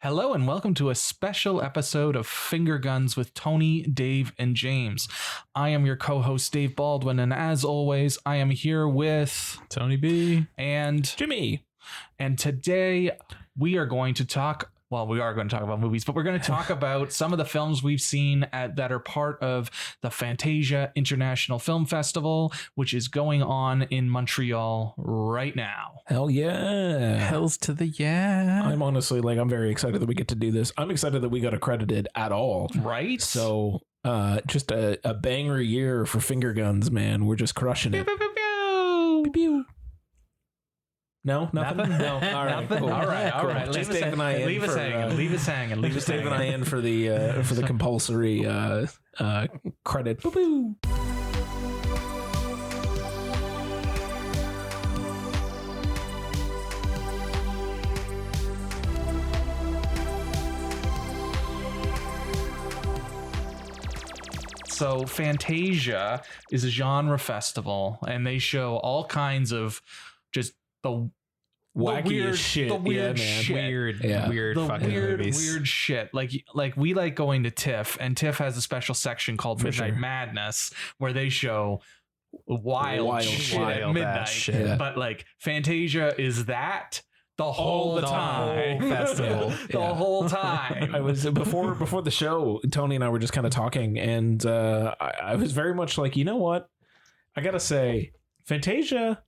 Hello and welcome to a special episode of Finger Guns with Tony, Dave, and James. I am your co-host, Dave Baldwin, and as always, I am here with Tony B. and Jimmy. And today we are going to talk about movies, but we're going to talk about some of the films we've seen that are part of the Fantasia International Film Festival, which is going on in Montreal right now. Hell yeah. Hells to the yeah. I'm honestly I'm very excited that we get to do this. I'm excited that we got accredited at all. Right? So just a banger year for Finger Guns, man. We're just crushing it. Pew, pew, pew, pew. Pew, pew. No, nothing. No, all right, Nothing? cool. All right. Cool. Just Dave and I in leave us for, hanging. Leave us hanging. Leave us Dave hanging. and I in for the compulsory credit. Boo boo. So Fantasia is a genre festival, and they show all kinds of just the Wacky weird as shit. The weird yeah, man. shit. Weird The fucking movies. weird shit. Like we like going to TIFF, and TIFF has a special section called For Midnight sure. Madness, where they show wild shit at wild midnight. ass shit. Yeah. But like Fantasia is that the whole time. whole festival. The whole time. I was before the show, Tony and I were just kind of talking, and I was very much like, you know what? I gotta say, Fantasia,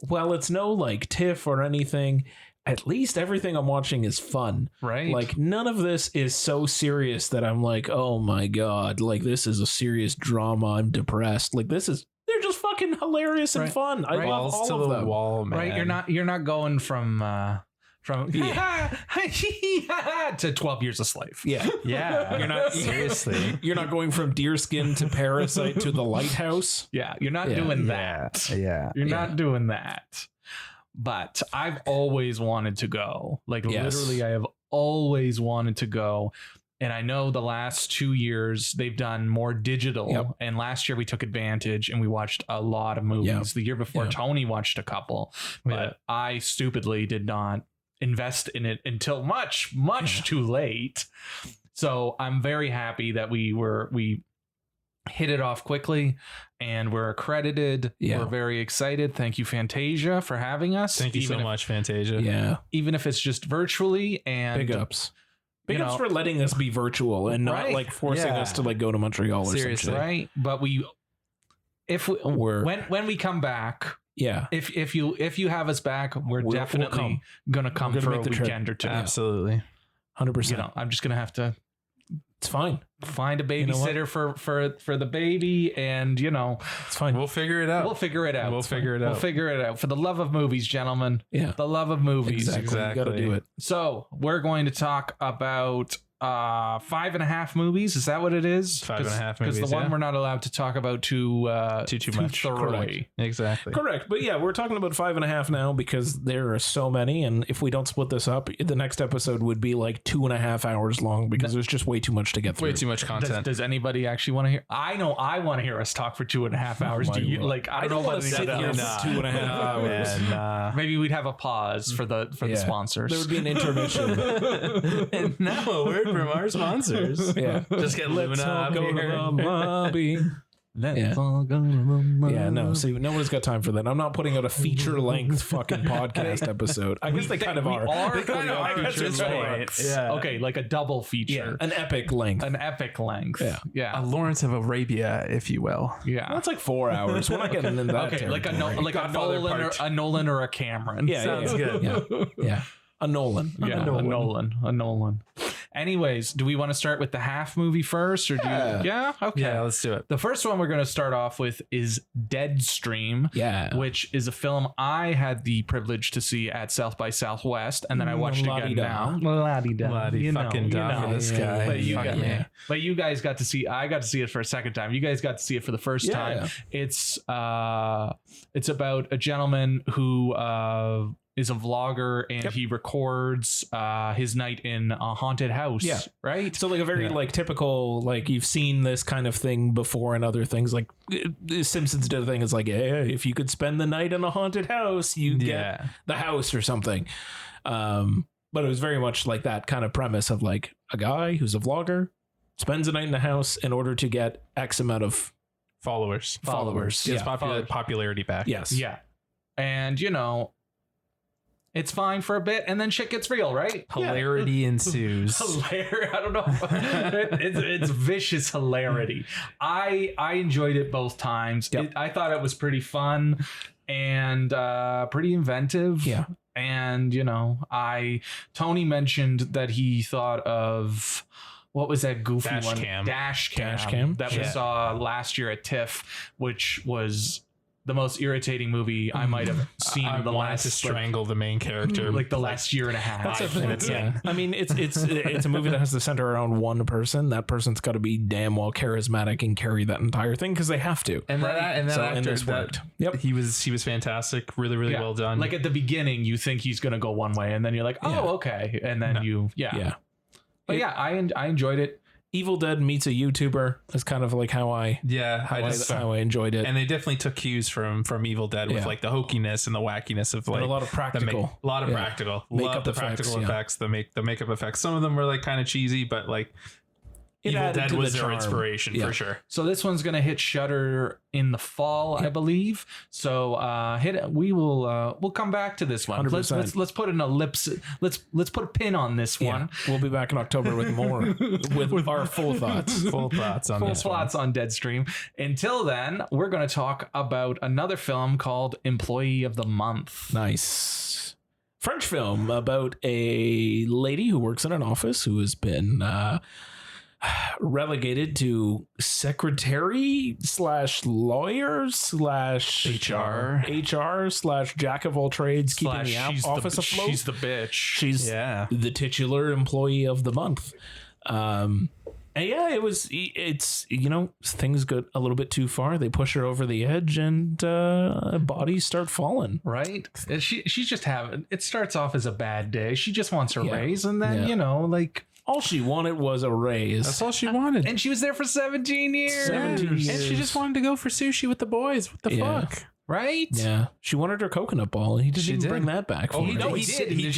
while it's no like TIFF or anything, at least everything I'm watching is fun. Right. Like none of this is so serious that I'm like, oh my god, like this is a serious drama. I'm depressed. Like they're just fucking hilarious and Right. fun. I love Walls all to of the them. wall, man. Right, you're not going from to 12 Years a Slave. Yeah. Yeah. You're not seriously. You're not going from Deerskin to Parasite to The Lighthouse. Yeah, you're not Yeah. doing that. Yeah. You're not doing that. But I've always wanted to go. Like Yes. literally, I have always wanted to go. And I know the last 2 years they've done more digital. Yep. And last year we took advantage and we watched a lot of movies. Yep. The year before, Yep. Tony watched a couple. But Yeah. I stupidly did not invest in it until much too late. So I'm very happy that we hit it off quickly and we're accredited. Yeah. We're very excited. Thank you, Fantasia, for having us. Thank you so much, Fantasia. Yeah. Even if it's just virtually. And Big ups. Big you ups know- for letting us be virtual and not Right. like forcing Yeah. us to like go to Montreal or Seriously. something. right. But when we come back, Yeah. if you have us back, we're We'll definitely come. gonna come We're gonna for a make the trip. weekend or two. Absolutely. 100%. I'm just gonna have to It's fine. find a know what? babysitter for the baby, and It's fine. We'll figure it out. we'll figure it out. We'll figure it We'll out. figure it out. For the love of movies, gentlemen. Yeah. The love of movies. Exactly. You got to do it. So we're going to talk about 5.5 movies. Is that what it is? 5.5 Because the movies, one yeah. we're not allowed to talk about too much. thoroughly. Exactly. Correct. But yeah, we're talking about 5.5 now because there are so many. And if we don't split this up, the next episode would be like 2.5 hours long because there's just way too much to get through. Way too much content. Does anybody actually want to hear? I know I want to hear us talk for 2.5 hours. my Do you Lord. like? I don't know wanna about sit any here others. for 2.5 hours. Man, nah. Maybe we'd have a pause for the Yeah. sponsors. There would be an intermission. And now a word from our sponsors. Yeah. Just get Let's Luna all up go to here. the lobby. Let's Yeah. all go to the Yeah, no. See, nobody's got time for that. I'm not putting out a feature-length fucking podcast episode. I guess they kind of are. They kind of I are guess features it's length. Yeah. Okay, like a double feature. Yeah, an epic length. An epic length. Yeah. Yeah. A Lawrence of Arabia, if you will. Yeah. That's like 4 hours. We're not getting into that. Okay, like Godfather a Nolan or a Cameron. Yeah, Sounds good. Yeah. A Nolan. Yeah, a Nolan. Anyways, do we want to start with the half movie first, or do Yeah. you? Yeah, okay. Yeah, let's do it. The first one we're going to start off with is Deadstream, Yeah. which is a film I had the privilege to see at South by Southwest, and then I watched it again now. La-di-da. Bloody fucking da for this guy. But you, Fuck guys, me. but you guys got to see. I got to see it for a second time. You guys got to see it for the first Yeah. time. It's about a gentleman who is a vlogger, and he records his night in a haunted house. Yeah. Right. So like a very like typical, like you've seen this kind of thing before in other things. Like Simpsons did a thing. It's like, hey, if you could spend the night in a haunted house, you get the house or something. But it was very much like that kind of premise of like a guy who's a vlogger spends a night in the house in order to get X amount of Followers. followers. Gets Yeah. popularity back. Yes. Yeah. And, you know, it's fine for a bit and then shit gets real, right? Hilarity ensues. Hilarious. I don't know. It's vicious hilarity. I enjoyed it both times. Yep. I thought it was pretty fun and pretty inventive. Yeah. And, you know, Tony mentioned that he thought of, what was that goofy Dash one? Cam. Dash Dash Cam Cam? that we Yeah. saw last year at TIFF, which was the most irritating movie I might have seen I in the wanted last to strangle the main character. like the last year and a half. That's a 5 thing. minutes Yeah. in. I mean, it's a movie that has to center around one person. That person's got to be damn well charismatic and carry that entire thing because they have to. And that So, actor, this worked. Yep. he was fantastic. Really, really Yeah. well done. Like at the beginning, you think he's gonna go one way, and then you're like, oh, Yeah. okay, and then Yeah. But It- yeah, I enjoyed it. Evil Dead meets a YouTuber is kind of like how I enjoyed it. and they definitely took cues from Evil Dead with Yeah. like the hokiness and the wackiness of like And a lot of practical. a lot of Yeah. practical. Makeup Love the effects, practical yeah. effects, the makeup effects. Some of them were like kind of cheesy, but like It Evil added Dead to was the their charm. inspiration Yeah. for sure. So this one's gonna hit Shudder in the fall, I believe. So we'll come back to this one. Let's 100%. let's put an ellipse. Let's put a pin on this Yeah. one. We'll be back in October with more with our full thoughts. Full thoughts on Full this one. plots on Deadstream. Until then, we're going to talk about another film called Employee of the Month. Nice. French film about a lady who works in an office who has been relegated to secretary / lawyer / HR / jack of all trades, keeping the office afloat. She's the bitch. She's Yeah. the titular employee of the month. And yeah, it's things go a little bit too far. They push her over the edge and bodies start falling. Right? She's just having, it starts off as a bad day. She just wants her Yeah. raise, and then, Yeah. All she wanted was a raise. That's all she wanted. and she was there for 17 years. 17 And years. she just wanted to go for sushi with the boys. What the Yeah. fuck? Right? Yeah, she wanted her coconut ball, and he didn't She even did. bring that back. Oh, for he her. did. And she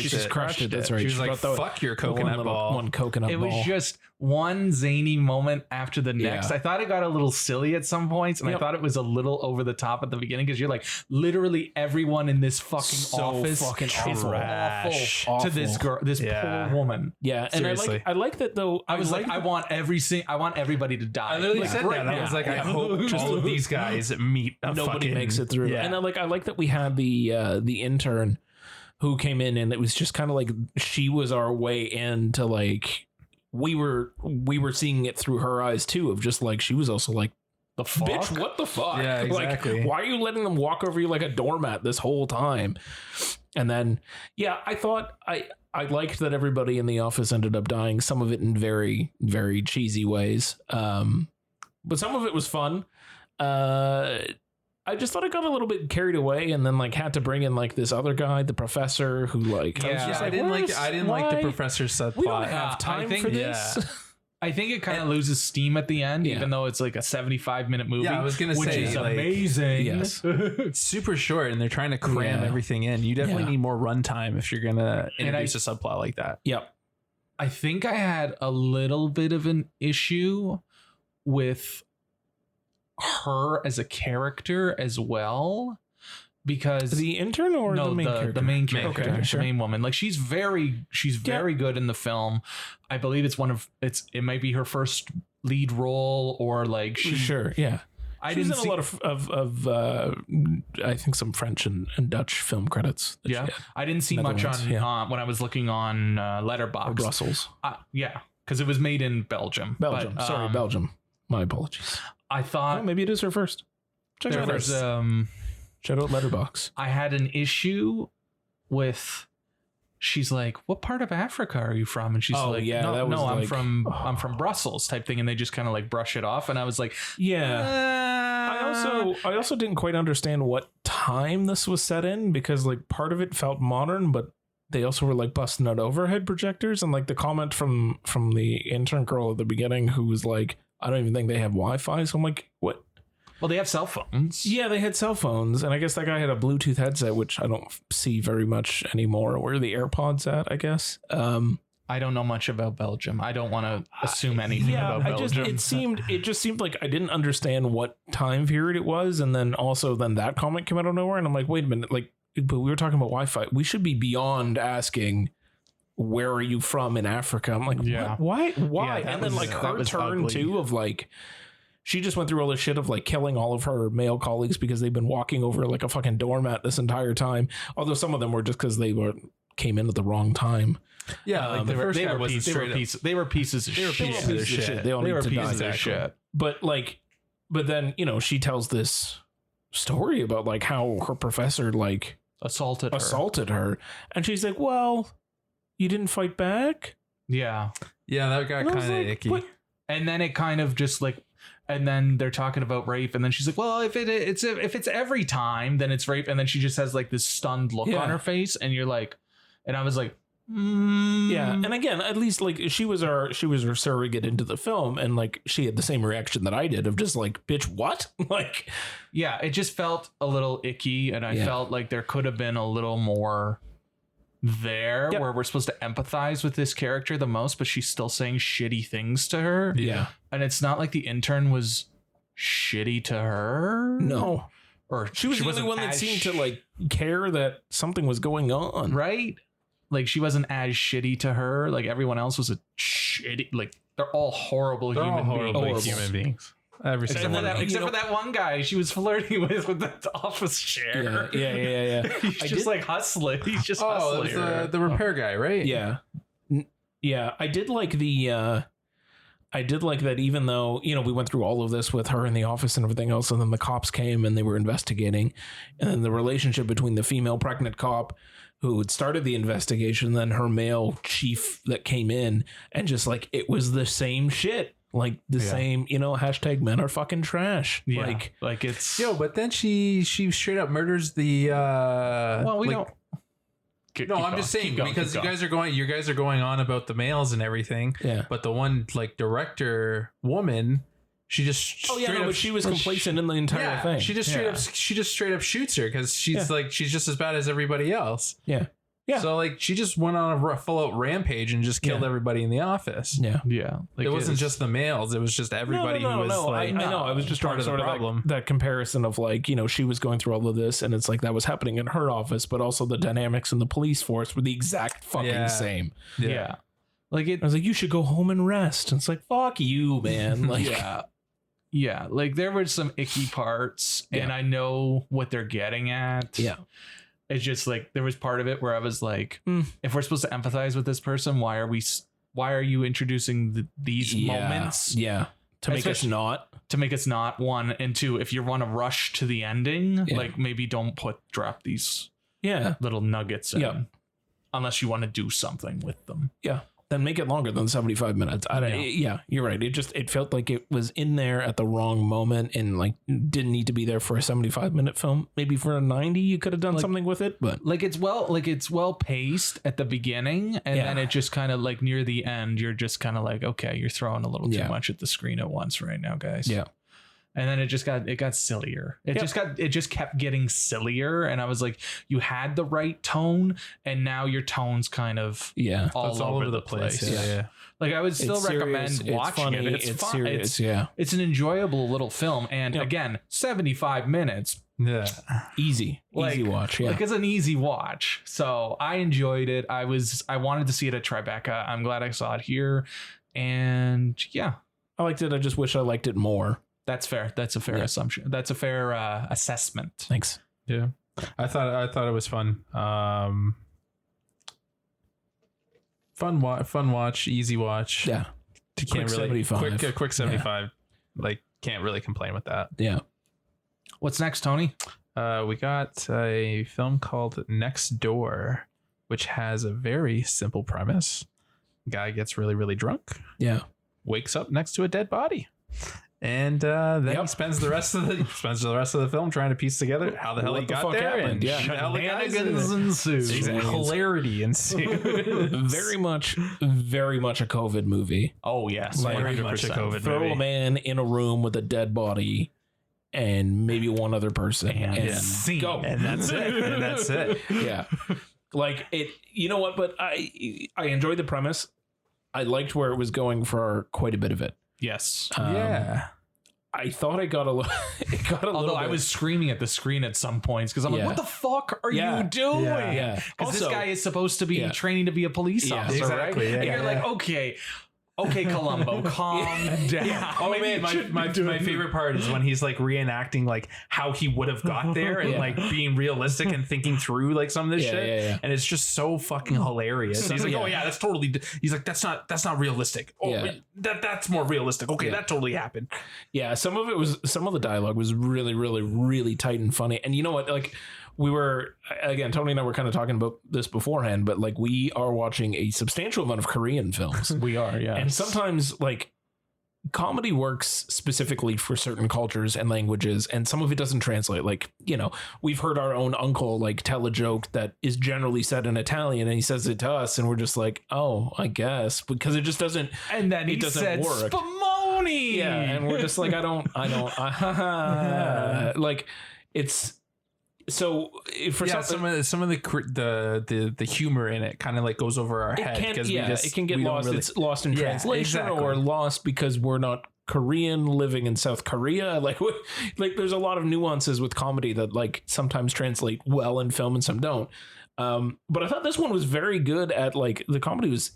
just crushed it. That's right. She was She like, brought the- fuck your the one coconut little- ball. one coconut It ball. was just one zany moment after the next. Yeah. I thought it got a little silly at some points, and I Yep. thought it was a little over the top at the beginning because you're like, literally everyone in this fucking So office fucking is awful. Trash. awful to this girl, this Yeah. poor woman. Yeah, and Seriously. I like that though. I was like, I want everybody to die. I literally Like, said right that. I now. was like, I Yeah. hope Just- all of these guys meet a nobody fucking, makes it through. Yeah. And I like that we had the intern who came in, and it was just kind of like she was our way in to like we were seeing it through her eyes too, of just like she was also like, the fuck? bitch, what the fuck? Yeah, exactly. Like, why are you letting them walk over you like a doormat this whole time? And then, yeah, I thought I liked that everybody in the office ended up dying. Some of it in very, very cheesy ways. But some of it was fun. I just thought it got a little bit carried away, and then like had to bring in like this other guy, the professor, who like I was Yeah, just I like, didn't like the why? professor's subplot. We don't have I time think- for this. Yeah. I think it kind of loses steam at the end, Yeah. even though it's like a 75-minute movie. Yeah, I was gonna which say, is like, amazing. yes. It's super short, and they're trying to cram Yeah. everything in. You definitely Yeah. need more runtime if you're gonna And introduce a subplot like that. Yep. I think I had a little bit of an issue with her as a character as well, because The intern or no, the main character? the main character, Okay, sure. the main woman. Like she's very good in the film. I believe it might be her first lead role, or like she. Sure, yeah. I She was didn't in see a lot of I think some French and Dutch film credits. that she Yeah, had. I didn't see much Netherlands, on yeah. when I was looking on Or Letterboxd. Brussels. Yeah, because it was made in Belgium. Belgium. But, Sorry, Belgium. My apologies. I Oh, thought maybe it is her first. Check there it out. was Shout out Letterbox. I had an issue with. She's like, "What part of Africa are you from?" And she's Oh, like, yeah, "No, that was no, like- I'm from Brussels," type thing, and they just kind of like brush it off. And I was like, Yeah. I also didn't quite understand what time this was set in, because like part of it felt modern, but they also were like busting out overhead projectors, and like the comment from the intern girl at the beginning who was like, I don't even think they have Wi-Fi. So I'm like, what? Well, they have cell phones. Yeah, they had cell phones, and I guess that guy had a Bluetooth headset, which I don't see very much anymore. Where are the AirPods at, I guess? I don't know much about Belgium. I don't want to assume anything about Belgium. It just seemed like I didn't understand what time period it was, and then that comment came out of nowhere, and I'm like, wait a minute, like, but we were talking about Wi-Fi. We should be beyond asking, where are you from in Africa? I'm like, yeah. Why? Yeah, and then like her turn ugly. too of like, she just went through all this shit of like killing all of her male colleagues because they've been walking over like a fucking doormat this entire time. Although some of them were just because came in at the wrong time. Yeah, like the first guy was they were pieces of shit. They all need to die. Pieces of shit. But then, you know, she tells this story about like how her professor like assaulted her. And she's like, well, you didn't fight back? Yeah. Yeah, that got kind of icky. What? And then it kind of just like, and then they're talking about rape, and then she's like, well, if it's every time, then it's rape. And then she just has like this stunned look on her face, and you're like, and I was like, yeah. And again, at least like she was our surrogate into the film, and like she had the same reaction that I did of just like, bitch, what? Like, yeah, it just felt a little icky, and I felt like there could have been a little more there where we're supposed to empathize with this character the most, but she's still saying shitty things to her. Yeah. And it's not like the intern was shitty to her. No. Or she was the only one that seemed to like care that something was going on. Right? Like she wasn't as shitty to her. Like everyone else was a shitty, like they're all horrible human beings. Except for that one guy she was flirting with the office chair. Yeah. He's just like hustling. He's just hustling. The repair guy, right? Yeah. Yeah. I did like that, even though, you know, we went through all of this with her in the office and everything else, and then the cops came and they were investigating, and then the relationship between the female pregnant cop who had started the investigation, then her male chief that came in, and just like, it was the same shit. Like the same, you know, hashtag men are fucking trash. Yeah. Like it's but then she straight up murders the well, we like, don't. I'm just saying because you guys are going on about the males and everything. Yeah. But the one like director woman, she just but she was complacent in the entire thing. She just straight up shoots her because she's like she's just as bad as everybody else. Yeah. Yeah. So like she just went on a full out rampage and just killed everybody in the office. Yeah. Yeah. Like it wasn't just the males. It was just everybody who was like, I know. I was just trying to sort of that comparison of like, you know, she was going through all of this and it's like that was happening in her office, but also the dynamics in the police force were the exact fucking same. Yeah. Like I was like, you should go home and rest. And it's like, fuck you, man. Like, yeah. Like there were some icky parts and I know what they're getting at. Yeah. It's just like there was part of it where I was like, if we're supposed to empathize with this person, why are you introducing these moments? Yeah. To make us not one, and two, if you want to rush to the ending, like maybe don't drop these little nuggets in unless you want to do something with them. Yeah. Then make it longer than 75 minutes. You're right. It felt like it was in there at the wrong moment and like didn't need to be there for a 75-minute film. Maybe for a 90, you could have done something with it, but like it's well paced at the beginning, and then it just kind of like near the end, you're just kind of like, okay, you're throwing a little too much at the screen at once right now, guys. Yeah. And then it got sillier. It just kept getting sillier. And I was like, you had the right tone, and now your tone's kind of all over the place. Yeah. Like I would still recommend watching it. It's fun. Serious, it's an enjoyable little film. And again, 75 minutes. Yeah. Easy watch. Yeah. Like it's an easy watch. So I enjoyed it. I wanted to see it at Tribeca. I'm glad I saw it here. And yeah. I liked it. I just wish I liked it more. That's fair. That's a fair assumption. That's a fair assessment. Thanks. Yeah, I thought it was fun. Fun watch, easy watch. Yeah, quick 75. Quick 75. Like can't really complain with that. Yeah. What's next, Tony? We got a film called Next Door, which has a very simple premise. Guy gets really, really drunk. Yeah. Wakes up next to a dead body. And then he spends the rest of the film trying to piece together how the hell he got there happened. and shenanigans ensue. Hilarity ensued. very much a COVID movie. Oh yes, like, very much a COVID throw movie. a man in a room with a dead body and maybe one other person, and scene. go. And that's it. Yeah, like it. You know what? But I enjoyed the premise. I liked where it was going for quite a bit of it. Yes. Yeah. I thought it got a little. It got a Although little. I was screaming at the screen at some points because I'm like, Yeah. what the fuck are Yeah. you doing? Yeah. Because this Also- guy is supposed to be Yeah. training to be a police Yeah. officer, Exactly. right? Yeah, And you're yeah, like, okay, Columbo, calm down. Oh man, my favorite part is when he's like reenacting like how he would have got there and Yeah. like being realistic and thinking through like some of this Yeah, shit. yeah, yeah. And it's just so fucking hilarious. He's like, Yeah. oh yeah, that's totally. He's like, that's not realistic. Oh, Yeah. that's more realistic. Okay, Yeah. that totally happened. Yeah, some of the dialogue was really, really, really tight and funny. And you know what? Like, we were, again, Tony and I were kind of talking about this beforehand, but like, we are watching a substantial amount of Korean films. We are, yeah. And sometimes, like, comedy works specifically for certain cultures and languages, and some of it doesn't translate. Like, you know, we've heard our own uncle like tell a joke that is generally said in Italian, and he says it to us, and we're just like, oh, I guess, because it just doesn't. And then he doesn't said work. Spumoni. Yeah, and we're just like, I don't like it's so for Yeah, something. some of the humor in it kind of like goes over our head because It can get we don't lost. really- It's lost in Yeah, translation exactly. or lost because we're not Korean living in South Korea. Like there's a lot of nuances with comedy that like sometimes translate well in film and some don't. But I thought this one was very good at like the comedy was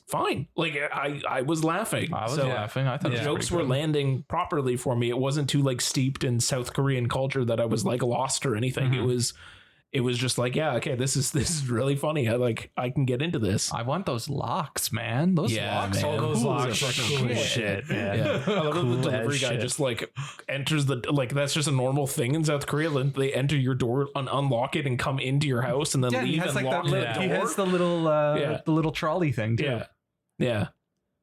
fine. Like I was laughing. I was laughing. I thought The it was jokes pretty were good. landing properly for me. It wasn't too like steeped in South Korean culture that I was like lost or anything. It was just like, yeah, okay, this is really funny. I can get into this. I want those locks, man. Those Yeah, locks man. are Those cool locks as are fucking cool shit. shit, man. Yeah, I love Cool the as delivery guy shit. just like enters like that's just a normal thing in South Korea. They enter your door, unlock it, and come into your house, and then Yeah, he leave has and like lock that. the He door. has the little, Yeah. the little trolley thing too. Yeah, yeah.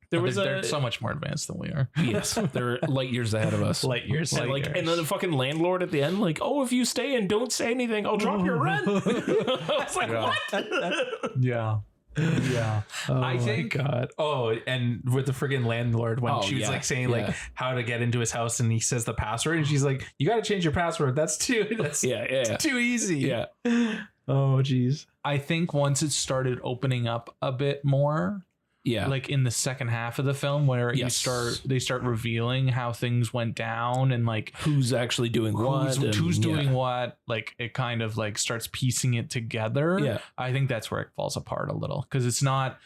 There was they're so much more advanced than we are. yes, they're light years ahead of us. light years. And and then the fucking landlord at the end, like, oh, if you stay and don't say anything, I'll drop your rent. I was like, what? Yeah. Yeah. Oh I think God. Oh, and with the friggin' landlord when Oh, she was yeah, like saying yeah. like how to get into his house and he says the password and she's like, you got to change your password. That's too Yeah. too easy. Yeah. Oh geez. I think once it started opening up a bit more, Yeah. like in the second half of the film where Yes. they start revealing how things went down and like who's actually doing what? who's and- doing yeah. what, like it kind of like starts piecing it together. Yeah. I think that's where it falls apart a little because it's not,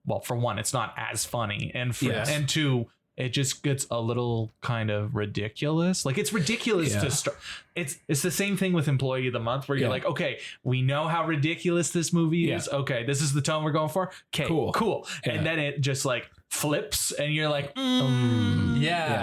well, for one, it's not as funny, and for Yes. and two, it just gets a little kind of ridiculous. Like it's ridiculous Yeah. to start. It's the same thing with Employee of the Month where you're Yeah. like, okay, we know how ridiculous this movie is. Okay, this is the tone we're going for. Okay, cool. Yeah. And then it just like flips, and you're like, Yeah.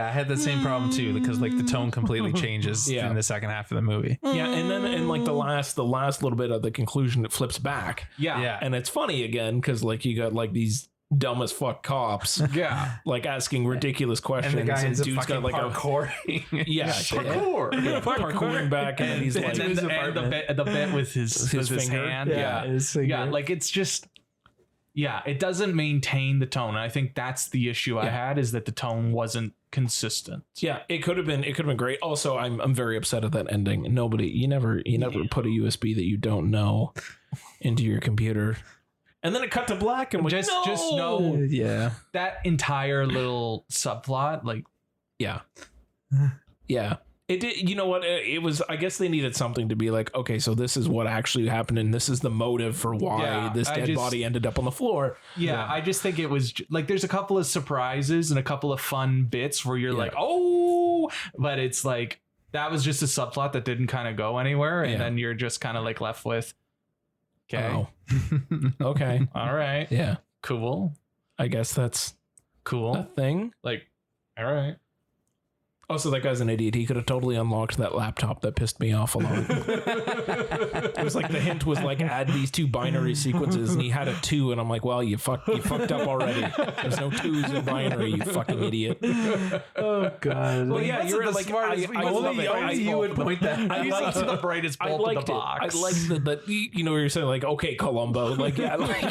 I had the same problem too because like the tone completely changes Yeah. in the second half of the movie. Yeah, and then in like the last little bit of the conclusion, it flips back, yeah, Yeah. and it's funny again because like you got like these dumb as fuck cops yeah. like asking ridiculous questions, And the guy ends up dude's fucking got like parkouring. yeah, parkouring back, and he's And like, then the bit with his finger. hand. Yeah. Yeah, like it's just, yeah, it doesn't maintain the tone. I think that's the issue I had, is that the tone wasn't consistent. yeah, it could have been great. Also, I'm very upset at that ending. You never put a USB that you don't know into your computer. And then it cut to black, and Just know Yeah. that entire little subplot, like, yeah. It did. You know what? It was. I guess they needed something to be like, okay, so this is what actually happened, and this is the motive for why Yeah, this dead body ended up on the floor. yeah, I just think it was like there's a couple of surprises and a couple of fun bits where you're like, oh, but it's like that was just a subplot that didn't kind of go anywhere, and then you're just kind of like left with, okay, Oh. Okay. all right, Yeah. cool, I guess that's cool, a thing. like, all right. Also, that guy's an idiot. He could have totally unlocked that laptop that pissed me off a lot. It was like the hint was like add these two binary sequences, and he had a 2, and I'm like, well, you fucked up already. There's no 2s in binary, you fucking idiot. Oh God. Well, yeah, you're the like smartest. I love it. only you would point that. I liked to it. the brightest I bulb in liked the it. box. I liked that you know, you're saying like, okay, Columbo, like, yeah, like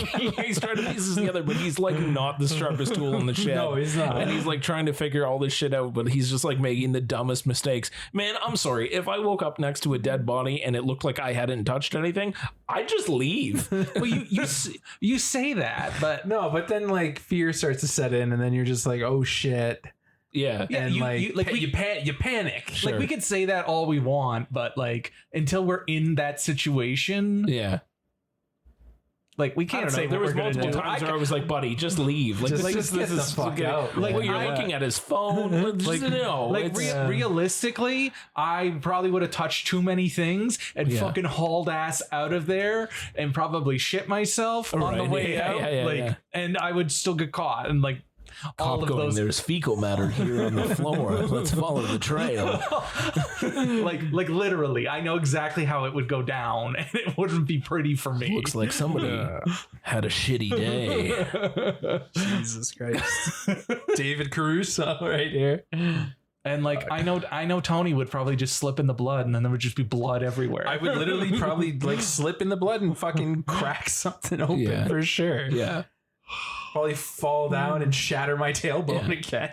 he's trying to piece this together, but he's like not the sharpest tool in the shed. No, he's not. And he's like trying to figure all this shit out, but he's just like making the dumbest mistakes. Man, I'm sorry. If I woke up next to a dead body and it looked like I hadn't touched anything, I'd just leave. Well, you say that, but No, but then like fear starts to set in, and then you're just like, oh shit. Yeah. And you panic. Sure. like we could say that all we want, but like until we're in that situation, Yeah. like we I can't don't say know. There what was we're gonna multiple do. times where I was like, buddy, just leave. Like, Just get the fuck out. Like, man. you're looking at his phone. Like, no. Like it's- realistically, I probably would have touched too many things and Yeah. fucking hauled ass out of there and probably shit myself on the Right. way Yeah, out. yeah, like, yeah. and I would still get caught. And like all of those, there's fecal matter here on the floor. Let's follow the trail. like literally, I know exactly how it would go down, and it wouldn't be pretty for me. Looks like somebody had a shitty day. Jesus Christ. David Caruso right here. And like I know Tony would probably just slip in the blood, and then there would just be blood everywhere. I would literally probably like slip in the blood and fucking crack something open Yeah. for sure. Yeah. Probably fall down and shatter my tailbone again.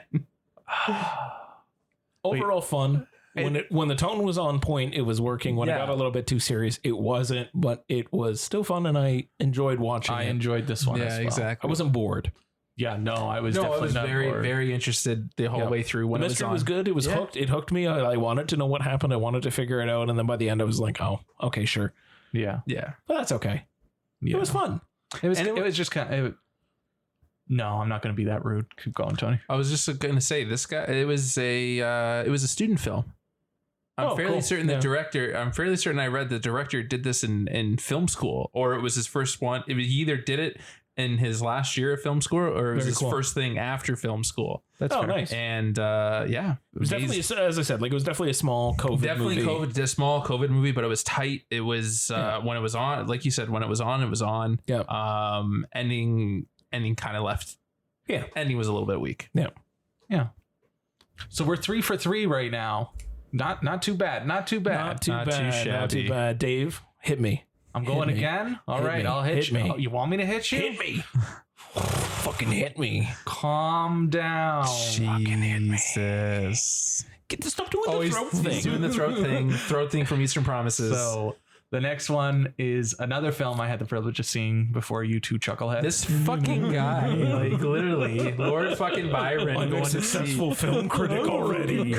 Overall fun. When the tone was on point, it was working. When it Yeah. got a little bit too serious, it wasn't. But it was still fun, and I enjoyed watching I it. enjoyed this one as well. I wasn't bored. Yeah, no, I was No, I definitely was not very, bored. very interested the whole Yeah. way through The when it was mystery on. was good. It was Yeah. hooked. It hooked me. I wanted to know what happened. I wanted to figure it out. And then by the end, I was like, oh, okay, sure. Yeah, Yeah. But that's okay. yeah. It was fun. It was. And It was just kind of. No, I'm not going to be that rude. Keep going, Tony. I was just going to say this guy. It was a student film. I'm fairly certain the director. I'm fairly certain I read the director did this in film school, or it was his first one. He either did it in his last year of film school, or it was Very his cool. first thing after film school. That's fair. nice. And yeah, It was definitely, as I said, like it was definitely a small COVID movie. a small COVID movie, but it was tight. It was when it was on, like you said, when it was on, it was on. Yeah. Ending kind of left. Yeah. Ending was a little bit weak. Yeah. So we're 3 for 3 right now. Not too bad. Not too bad. Not too Not too bad. Not shabby. too bad. Dave, hit me. I'm going Hit me. again. All Hit right, me. I'll hit Hit you. me. Oh, you want me to hit you? Hit me. Fucking hit me. Calm down. Jesus. Stop doing the throat He's thing. doing the throat thing from Eastern Promises. So the next one is another film I had the privilege of seeing before you two chuckleheads. this fucking guy, like literally, Lord fucking Byron, I'm a going to successful film critic already.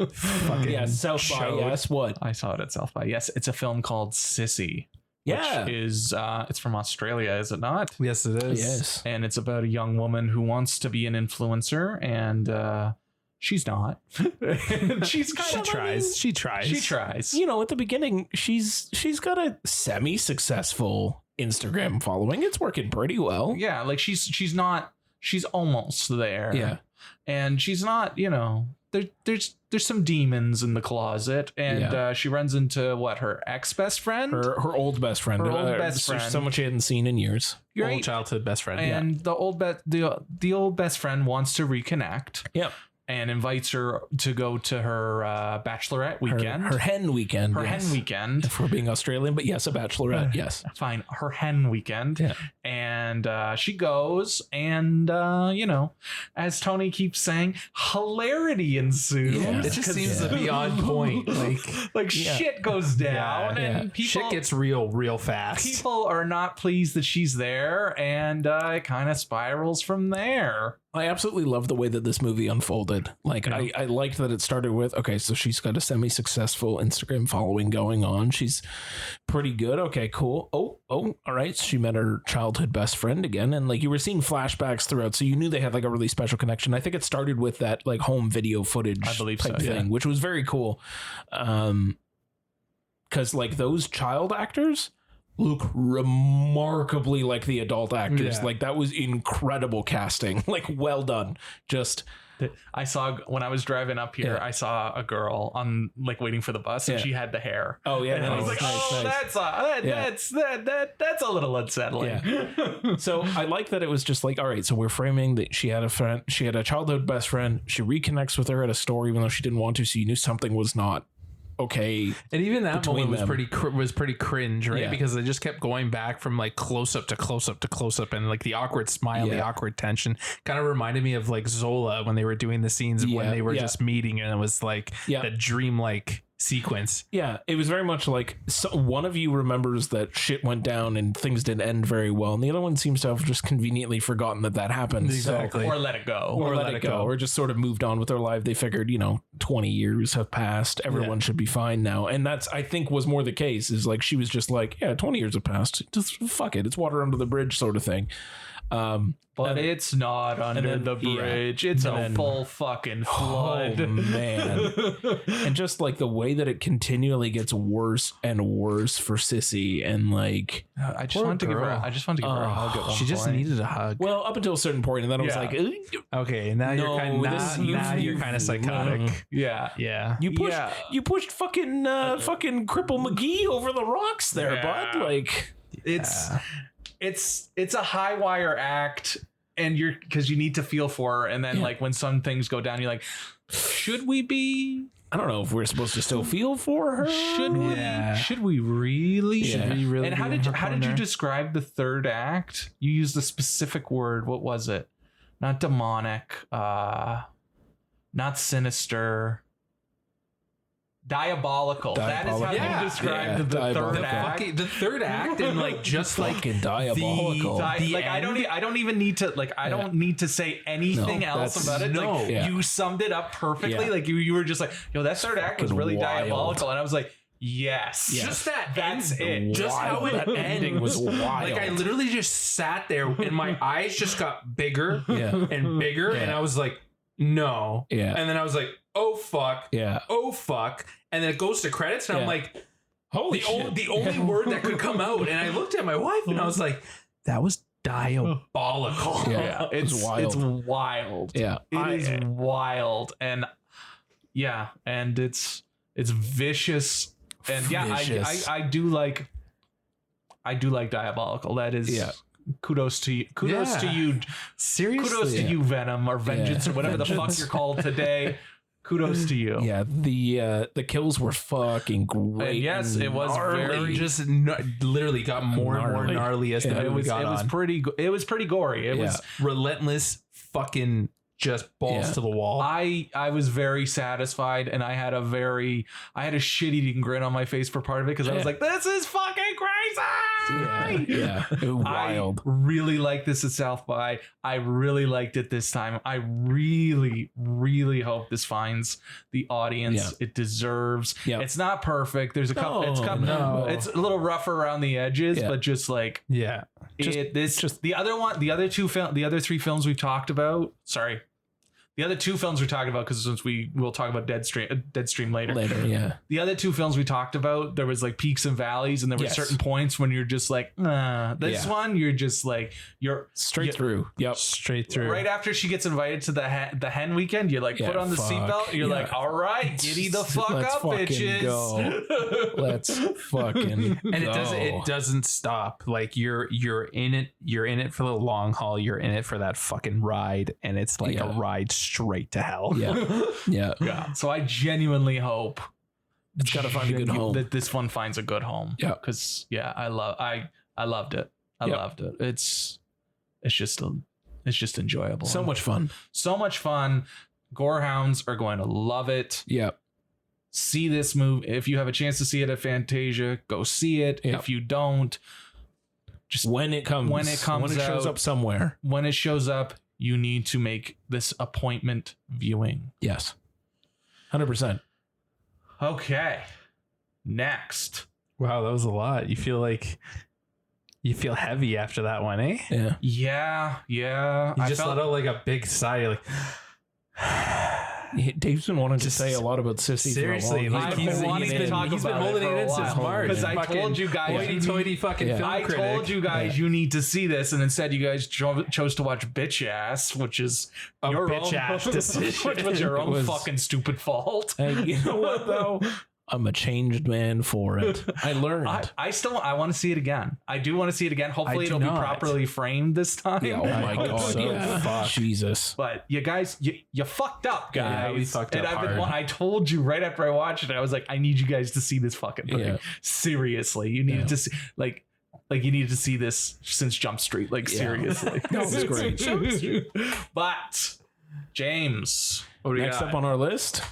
fucking Yeah, South by showed. yes. What? I saw it at South by. Yes, it's a film called Sissy. Yeah. Which is it's from Australia, is it not? Yes, it is. Yes. And it's about a young woman who wants to be an influencer, and she's not. She's kind She of tries. She tries. She tries. You know, at the beginning, she's got a semi-successful Instagram following. It's working pretty well. Yeah, like she's not. She's almost there. Yeah. And she's not. You know, there's some demons in the closet, and she runs into her ex-best friend. Her old best friend. Her old best friend. Someone she hadn't seen in years. Right? Old childhood best friend. And the old best friend wants to reconnect. Yep. And invites her to go to her bachelorette weekend. Her hen weekend. Her yes. hen weekend. If we're being Australian, but yes, a bachelorette. Yes. Fine. Her hen weekend. Yeah. And she goes, and, you know, as Tony keeps saying, hilarity ensues. Yeah. It just seems to be on point. Like shit goes down, and people, shit gets real fast. people are not pleased that she's there, and it kind of spirals from there. I absolutely love the way that this movie unfolded. Like, I liked that it started with, okay, so she's got a semi-successful Instagram following going on. She's pretty good. Okay, cool. Oh, all right. So she met her childhood best friend again. And like you were seeing flashbacks throughout. So you knew they had like a really special connection. I think it started with that like home video footage I believe type so, thing, which was very cool. Because like those child actors look remarkably like the adult actors. Yeah. Like that was incredible casting. Like well done. Just I saw when I was driving up here, Yeah. I saw a girl on like waiting for the bus, and Yeah. she had the hair. oh yeah, And I was like, that's a little unsettling. Yeah. So I like that it was just like, all right, so we're framing that she had a friend, she had a childhood best friend. She reconnects with her at a store, even though she didn't want to. So you knew something was not okay. And even that between moment was pretty cringe, right? Yeah. Because they just kept going back from like close up to close up to close up, and like the awkward smile, the awkward tension, kind of reminded me of like Zola when they were doing the scenes when they were just meeting, and it was like a dreamlike sequence. Yeah, it was very much like one of you remembers that shit went down and things didn't end very well, and the other one seems to have just conveniently forgotten that happened. Exactly. Or let it go. Or let it go. Or just sort of moved on with their life. They figured, 20 years have passed. Everyone should be fine now. And that's, I think, was more the case, is like she was just like, 20 years have passed. Just fuck it. It's water under the bridge sort of thing. But it's not under the bridge. It's a full fucking flood. Oh, man. And just like the way that it continually gets worse and worse for Sissy, and like I just wanted to give her a hug at one She just point. needed a hug. well, up until a certain point, and then I was like, okay, now you're kind of psychotic. Yeah. you pushed fucking Cripple McGee over the rocks there, bud. Like It's a high wire act, and because you need to feel for her, and then like when some things go down, you're like, should we be? I don't know if we're supposed to still feel for her. Should we? Should we really? Yeah. Should we really? And how did you describe the third act? You used a specific word. What was it? Not demonic. Not sinister. Diabolical. That is how you described the third act. The third act, and like just like fucking diabolical. I don't even need to I don't need to say anything else about it. Like you summed it up perfectly. Yeah. Like you were just like, that third act was really wild. diabolical, and I was like, yes. Just that's it. Just how it ending was wild. Like I literally just sat there, and my eyes just got bigger and bigger, and I was like, no. Yeah. And then I was like, oh fuck. Yeah. Oh fuck. And then it goes to credits, and I'm like, holy shit. The only word that could come out. And I looked at my wife, and I was like, that was diabolical. Yeah. It's wild. It's wild. Yeah. It is wild. And and it's vicious. And vicious. I do like diabolical. That is kudos to you. Kudos to you. Seriously. Kudos to you, Venom, or Vengeance, or whatever the fuck you're called today. Kudos to you. Yeah, the kills were fucking great. And yes, it was very just literally got more and more gnarly as the movie got on. It was pretty gory. It was relentless, fucking just balls to the wall. I was very satisfied, and I had a shit eating grin on my face for part of it, because I was like, this is fucking crazy. Yeah. Wild. I really like this at South by. I really liked it this time. I really, really hope this finds the audience it deserves. It's not perfect. There's a couple. It's a little rough around the edges, but just like the other three films we've talked about. Sorry. The other two films we're talking about, because since we'll talk about Deadstream later. The other two films we talked about, there was like peaks and valleys, and there were certain points when you're just like, this one, you're just like, you're straight through. Yep. Straight through. Right after she gets invited to the hen weekend, you're like, put on the seatbelt. You're like, all right, giddy the fuck up, bitches. Go. Let's fucking and it doesn't stop. Like you're in it for the long haul. You're in it for that fucking ride, and it's like a ride straight to hell. Yeah. So I genuinely hope it's got to find a good home. That this one finds a good home. Yeah. Because I loved it. I loved it. It's just enjoyable. So much fun. Gorehounds are going to love it. Yeah. See this movie. If you have a chance to see it at Fantasia, go see it. Yep. If you don't, just when it shows up somewhere. When it shows up, you need to make this appointment viewing. Yes. 100%. Okay. Next. Wow, that was a lot. You feel heavy after that one, eh? Yeah. You just let out like a big sigh. You're like, Dave's been wanting to say a lot about Sissy. Seriously, like he's been holding it in since March. Because I told you guys, told you guys you need to see this, and instead you guys chose to watch Bitch Ass, which is your bitch ass decision. Which was your own fucking stupid fault. You know what though? I'm a changed man for it. I learned. I want to see it again. I do want to see it again. Hopefully it'll be properly framed this time. Yeah, oh my God. So. Yeah. Fuck. Jesus. But you guys, you fucked up, guys. Yeah, we fucked up hard. I told you right after I watched it, I was like, I need you guys to see this fucking thing. Yeah. Seriously. You needed to see, like you needed to see this since Jump Street. Like, seriously. That was great. But, James. Next up on our list,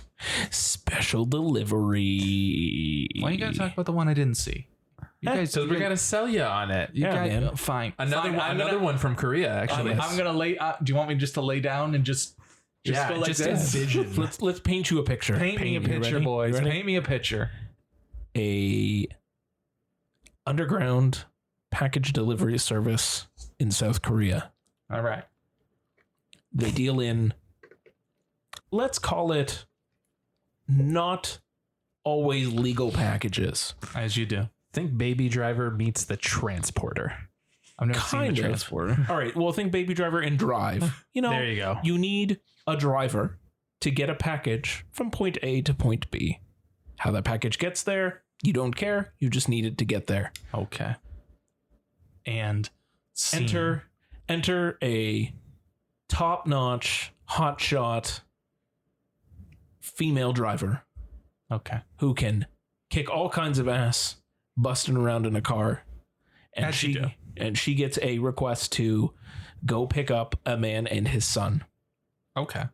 special delivery. Why you gotta talk about the one I didn't see? You guys, So we gotta sell you on it. you Yeah, guys, man. fine. Another one from Korea, actually. I'm gonna lay. Do you want me just to lay down and just go like just this? envision. Let's paint you a picture. Paint me a you picture, ready? boys. You ready? Paint me a picture. A underground package delivery service in South Korea. All right. They deal in, let's call it, not always legal packages. As you do. Think Baby Driver meets the Transporter. I've never seen Kind the of. Transporter. All right, well, think Baby Driver and Drive. You know, There you go. you need a driver to get a package from point A to point B. How that package gets there, you don't care. You just need it to get there. Okay. And Enter a top-notch, hotshot female driver Okay. who can kick all kinds of ass, busting around in a car, and As you do. she gets a request to go pick up a man and his son. Okay.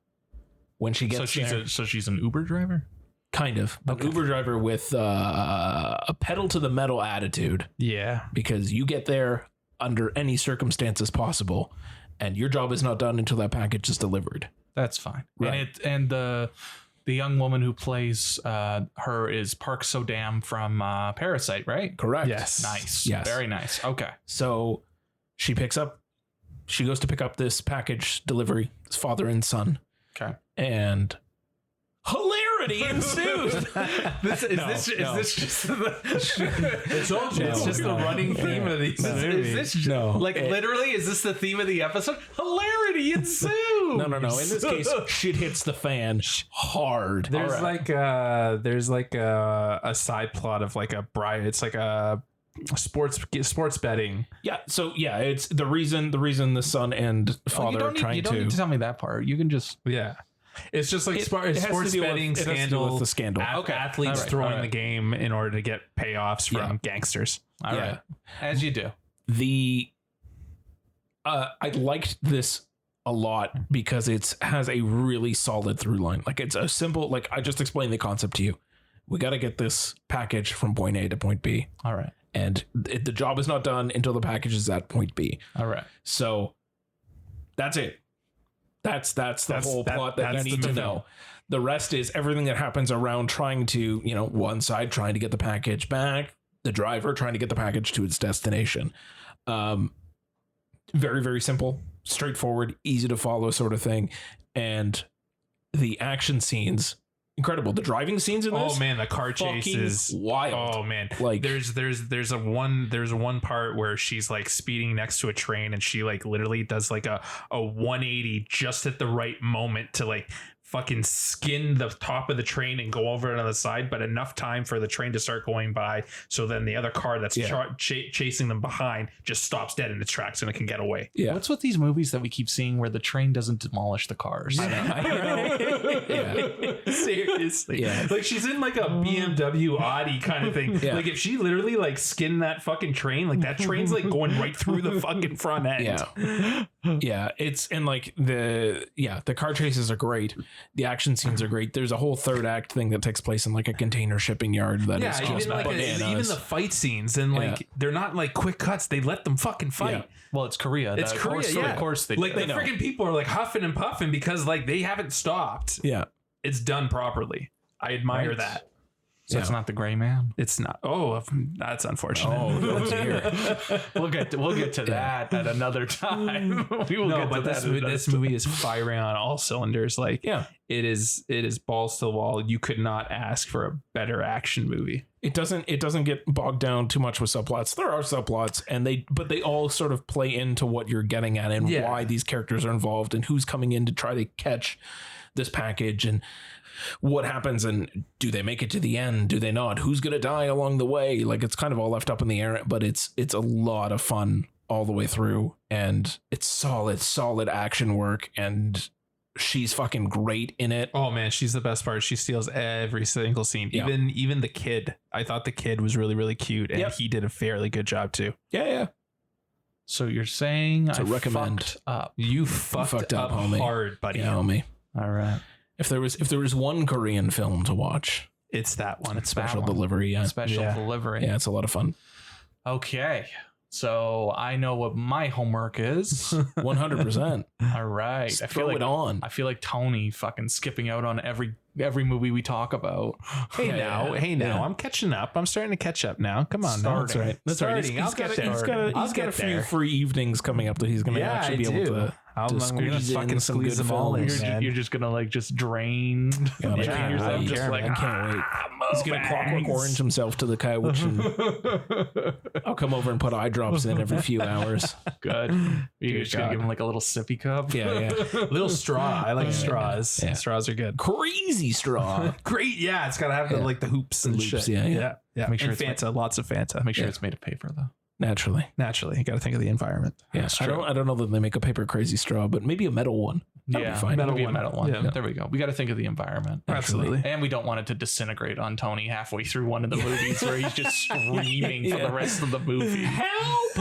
When she gets there, she's an Uber driver? kind of an Uber driver with a pedal to the metal attitude, Yeah. because you get there under any circumstances possible, and your job is not done until that package is delivered. That's fine. Right. And the young woman who plays her is Park So-dam from Parasite, right? Correct. Yes. Nice. Yes. Very nice. Okay. So she goes to pick up this package delivery, it's father and son, Okay. and hilarity ensues. Is this just the It's just the running theme of these movies. is this just, No. literally is this the theme of the episode? Hilarity ensues. No. In this case, shit hits the fan hard. There's All right. like a side plot of like a bride. It's like a sports betting. Yeah. So yeah, it's the reason the son and father are trying you don't need to tell me that part. You can just Yeah. It's just like It has to sports deal with- betting it has to do scandal. with the scandal. Okay. Athletes All right. throwing All right. the game in order to get payoffs from Yeah. gangsters. all Yeah. right. As you do. I liked this a lot because it has a really solid through line. Like, it's a simple, like, I just explained the concept to you. We got to get this package from point A to point B, All right. and the job is not done until the package is at point B. All right. So that's it. That's the whole plot that you that's need the to film. know. The rest is everything that happens around trying to, one side trying to get the package back, the driver trying to get the package to its destination. Very, very simple, straightforward, easy to follow sort of thing. And the action scenes, incredible. The driving scenes in this, Oh man, the car chase fucking is wild. Oh man, Like- there's a one part where she's like speeding next to a train and she like literally does like a 180 just at the right moment to like fucking skin the top of the train and go over it on the side, but enough time for the train to start going by, so then the other car that's Yeah. chasing them behind just stops dead in its tracks and it can get away. Yeah. What's with these movies that we keep seeing where the train doesn't demolish the cars? Yeah. Seriously. Yeah. Like she's in like a BMW Audi kind of thing. Yeah. Like if she literally like skinned that fucking train, like that train's like going right through the fucking front end. Yeah. Yeah. It's, and like the car chases are great. The action scenes are great. There's a whole third act thing that takes place in like a container shipping yard that is Yeah, just even like bananas. even the fight scenes and like they're not like quick cuts. They let them fucking fight. Yeah. Well, it's Korea. It's Of Korea, course, yeah. Of course they Like do. the freaking people are like huffing and puffing because like they haven't stopped. Yeah. It's done properly. I admire Right. that. So it's not the Gray Man. It's not. Oh, that's unfortunate. Oh, let's hear. We'll get to that at another time. We will No, get but to this that at this another movie is firing on all cylinders. Like, Yeah. it is balls to the wall. You could not ask for a better action movie. It doesn't get bogged down too much with subplots. There are subplots, and they all sort of play into what you're getting at and Yeah. why these characters are involved and who's coming in to try to catch this package and what happens and do they make it to the end? Do they not? Who's going to die along the way? Like, it's kind of all left up in the air, but it's a lot of fun all the way through, and it's solid action work, and she's fucking great in it. Oh man, she's the best part. She steals every single scene. Even the kid. I thought the kid was really, really cute, and he did a fairly good job too. Yeah. So you're saying I recommend fucked up. You fucked up homie. hard, buddy. Yeah, homie. All right. If there was one Korean film to watch, It's that one. it's Special Delivery. Yeah. Special Delivery. Yeah, it's a lot of fun. Okay. So I know what my homework is. 100%. All right. Throw it on. I feel like Tony fucking skipping out on every movie we talk about. Hey now, I'm catching up. I'm starting to catch up now. Come on, now. That's right. That's right. He's got a few free evenings coming up that he's going to actually be able to. I'm gonna fucking squeeze them all in. You're just gonna just drain. God, I can't wait. He's gonna Clockwork Orange himself to the couch, and I'll come over and put eye drops in every few hours. Good. You're just gonna give him like a little sippy cup. Yeah. Little straw. I like straws. Yeah. Straws are good. Crazy straw. Great. Yeah, it's gotta have the hoops and loops, shit. Yeah. Make sure it's Fanta. Lots of Fanta. Make sure it's made of paper though. Naturally, you got to think of the environment. Yeah, I don't know that they make a paper crazy straw, but maybe a metal one. That'd be fine. Metal one. Yeah. There we go. We got to think of the environment. Absolutely. And we don't want it to disintegrate on Tony halfway through one of the movies where he's just screaming for the rest of the movie. Help!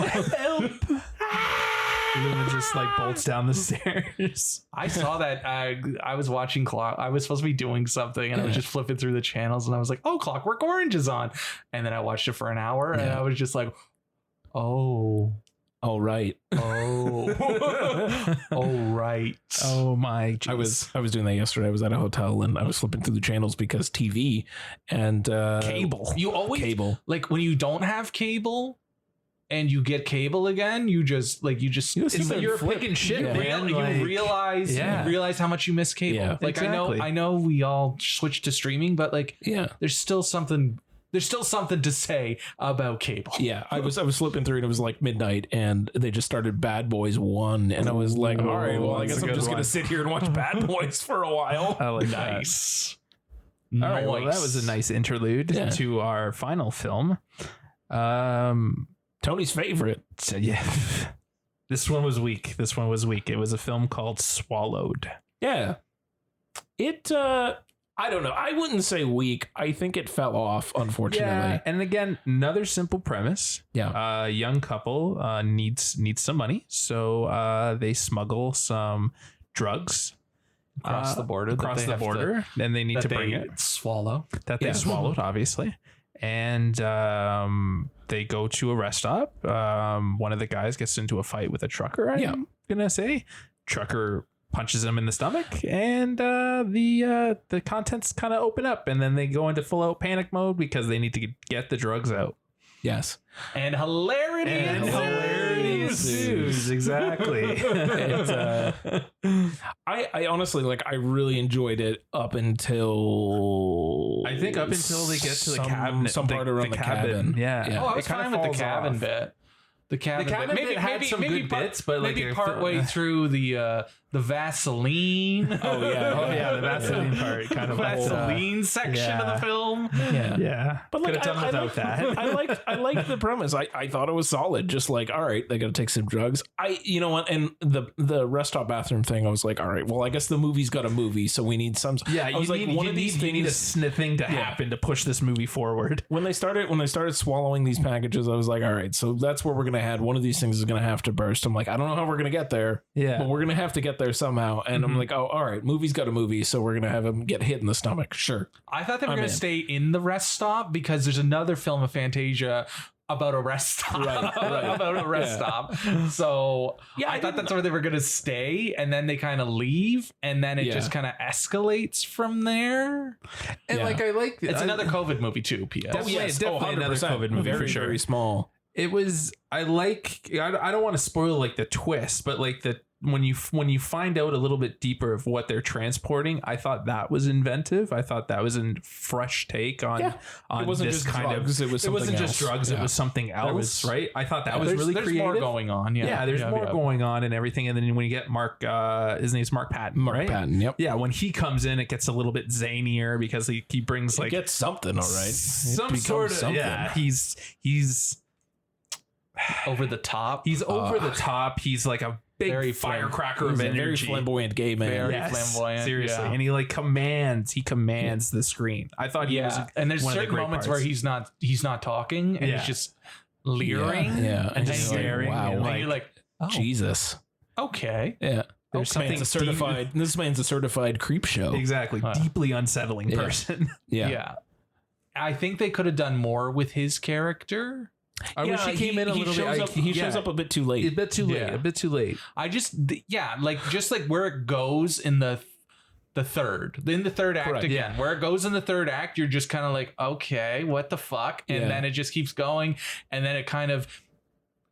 Luna just bolts down the stairs. I saw that. I was watching Clock. I was supposed to be doing something, and I was just flipping through the channels, and I was like, "Oh, Clockwork Orange is on," and then I watched it for an hour, and I was just like, "Oh, right. Oh, right. Oh my! Geez. I was doing that yesterday. I was at a hotel and I was flipping through the channels because TV and cable. You always cable. Like when you don't have cable and you get cable again, you're picking shit. Yeah. Man. You realize how much you miss cable. Yeah, like exactly. I know we all switched to streaming, but there's still something to say about cable. Yeah, I was flipping through and it was like midnight and they just started Bad Boys 1 and I was like, all right, well, I guess I'm just going to sit here and watch Bad Boys for a while. I like nice. All right, well, that was a nice interlude to our final film. Tony's favorite. So, yeah. This one was weak. It was a film called Swallowed. Yeah. It I don't know. I wouldn't say weak. I think it fell off, unfortunately. Yeah, and again, another simple premise. Yeah. A young couple needs some money, so they smuggle some drugs across the border. And they need to bring it. Swallow. That they swallowed, obviously. And they go to a rest stop. One of the guys gets into a fight with a trucker, I'm going to say. Trucker punches him in the stomach, and the contents kind of open up, and then they go into full out panic mode because they need to get the drugs out. Yes, and hilarity ensues. Exactly. I honestly I really enjoyed it up until they get to the cabin, some part around the cabin. Yeah. Oh, I was fine with the cabin bit. The cabin bit had some good bits, but maybe partway through the Vaseline. Oh yeah, the Vaseline part, kind of Vaseline section of the film. Yeah. But could have done without that. I liked the premise. I thought it was solid. Just all right, they got to take some drugs. You know what? And the rest stop bathroom thing, I was like, all right, well, I guess the movie's got a movie, so we need some. Yeah, I was you need a thing to happen to push this movie forward. When they started swallowing these packages, I was like, all right, so that's where we're gonna head. One of these things is gonna have to burst. I'm like, I don't know how we're gonna get there. Yeah, but we're gonna have to get there somehow. And I'm like, oh, all right, movie's got a movie, so we're gonna have him get hit in the stomach. Sure. I thought they were gonna stay in the rest stop because there's another film of Fantasia about a rest stop. Right. About a rest stop. So I thought that's where they were gonna stay, and then they kind of leave, and then it just kind of escalates from there. And it's another COVID movie too. P.S. Definitely another COVID movie very, for sure. Very small. It was. I don't want to spoil the twist, but when you find out a little bit deeper of what they're transporting, I thought that was inventive. I thought that was a fresh take on It wasn't this just kind drugs, of. It wasn't just drugs. Yeah. It was something else, right? I thought that was really there's creative. more going on. Yeah, There's more going on and everything. And then when you get Mark, his name's Mark Patton, right? Patton, yep. Yeah, when he comes in, it gets a little bit zanier because he brings like gets something, all right. some sort of something. yeah. He's over the top. He's over the top. He's like a big Very firecracker of He's a energy. very flamboyant gay man. Very flamboyant, seriously, yeah. and he like commands the screen. I thought he was and there's one of the certain great moments parts. where he's not talking and Yeah. he's just leering, Yeah. and just staring, wow. and you're like, oh, Jesus. okay, Yeah. There's something This man's a certified creep show. exactly deeply unsettling Yeah. person. Yeah. I think they could have done more with his character. I wish he came in a little bit. He shows up a bit too late. A bit too late. Yeah. A bit too late. I just like where it goes in the third act Correct. again, where it goes in the third act, you're just kind of like, okay, what the fuck, and Yeah. then it just keeps going, and then it kind of.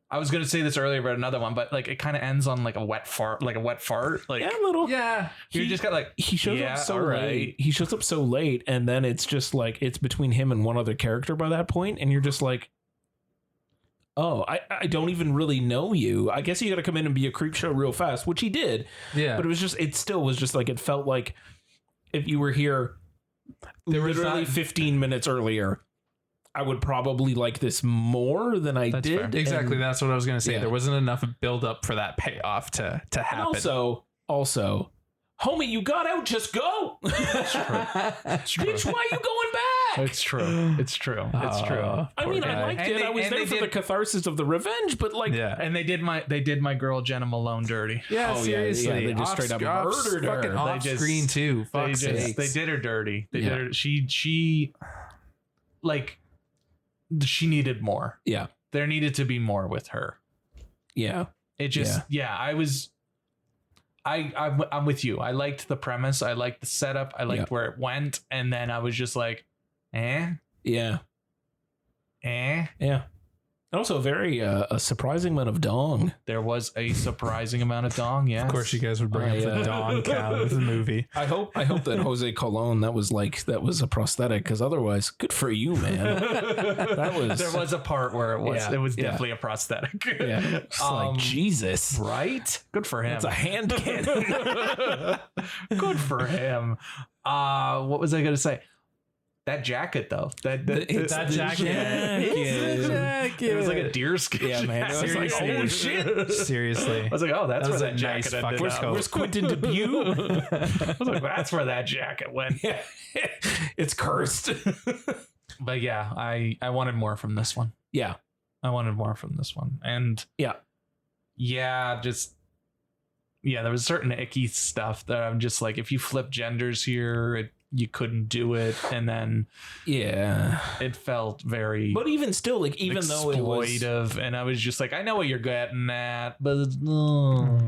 I was gonna say this earlier about another one, but like it kind of ends on like a wet fart, like Yeah, a little. Yeah. you just got like He shows yeah, up so all right. late. He shows up so late, and then it's just like it's between him and one other character by that point, and you're just like, oh, I don't even really know you. I guess you got to come in and be a creep show real fast, which he did. Yeah. But it still was just like it felt like if you were here literally 15 minutes earlier, I would probably like this more than I That's did. fair. Exactly. And, That's what I was going to say. Yeah. There wasn't enough build up for that payoff to and happen. also, homie, you got out. Just go. Bitch, why you going back? It's true. It's true. It's true. I mean, guy. I liked And it. they- I was and there they for the did- catharsis of the revenge, but like, Yeah. And they did my girl Jenna Malone dirty. Yeah, Oh, yeah, seriously. yeah, they just straight up murdered her. Fucking They off just- screen too. They Fuck's sakes. they did her dirty. They Yeah. did her. She like she needed more. yeah, There needed to be more with her. yeah, It just I'm with you. I liked the premise. I liked the setup. I liked where it went, and then I was just like, yeah, eh. yeah. Also, a surprising amount of dong. There was a surprising amount of dong. Yes, Of course, you guys would bring up the Dawn count of the movie. I hope that Jose Colon that was a prosthetic, because otherwise, good for you, man. That was There was a part where it was. Yeah, It was yeah. definitely a prosthetic. yeah, it's like Jesus, right? Good for him. it's a hand cannon. Good for him. What was I gonna say? That jacket though. That jacket. It was like a deer skin. Yeah, man. It was like, Seriously. oh shit. Seriously. I was like, oh, that's That was where a that jacket nice ended fucking up. coat. Where's Quentin Dupieux? I was like, that's where that jacket went. It's cursed. But yeah, I wanted more from this one. Yeah. I wanted more from this one. And Yeah. there was certain icky stuff that I'm just like, if you flip genders here, you couldn't do it. And then Yeah. it felt very But even still, like, even though it was, exploitive, and I was just like, I know what you're getting at, but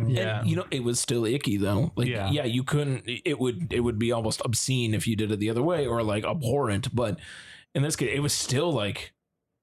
Yeah. and, it was still icky though. Like, Yeah. you couldn't. It would be almost obscene if you did it the other way, or like abhorrent. But in this case, it was still like,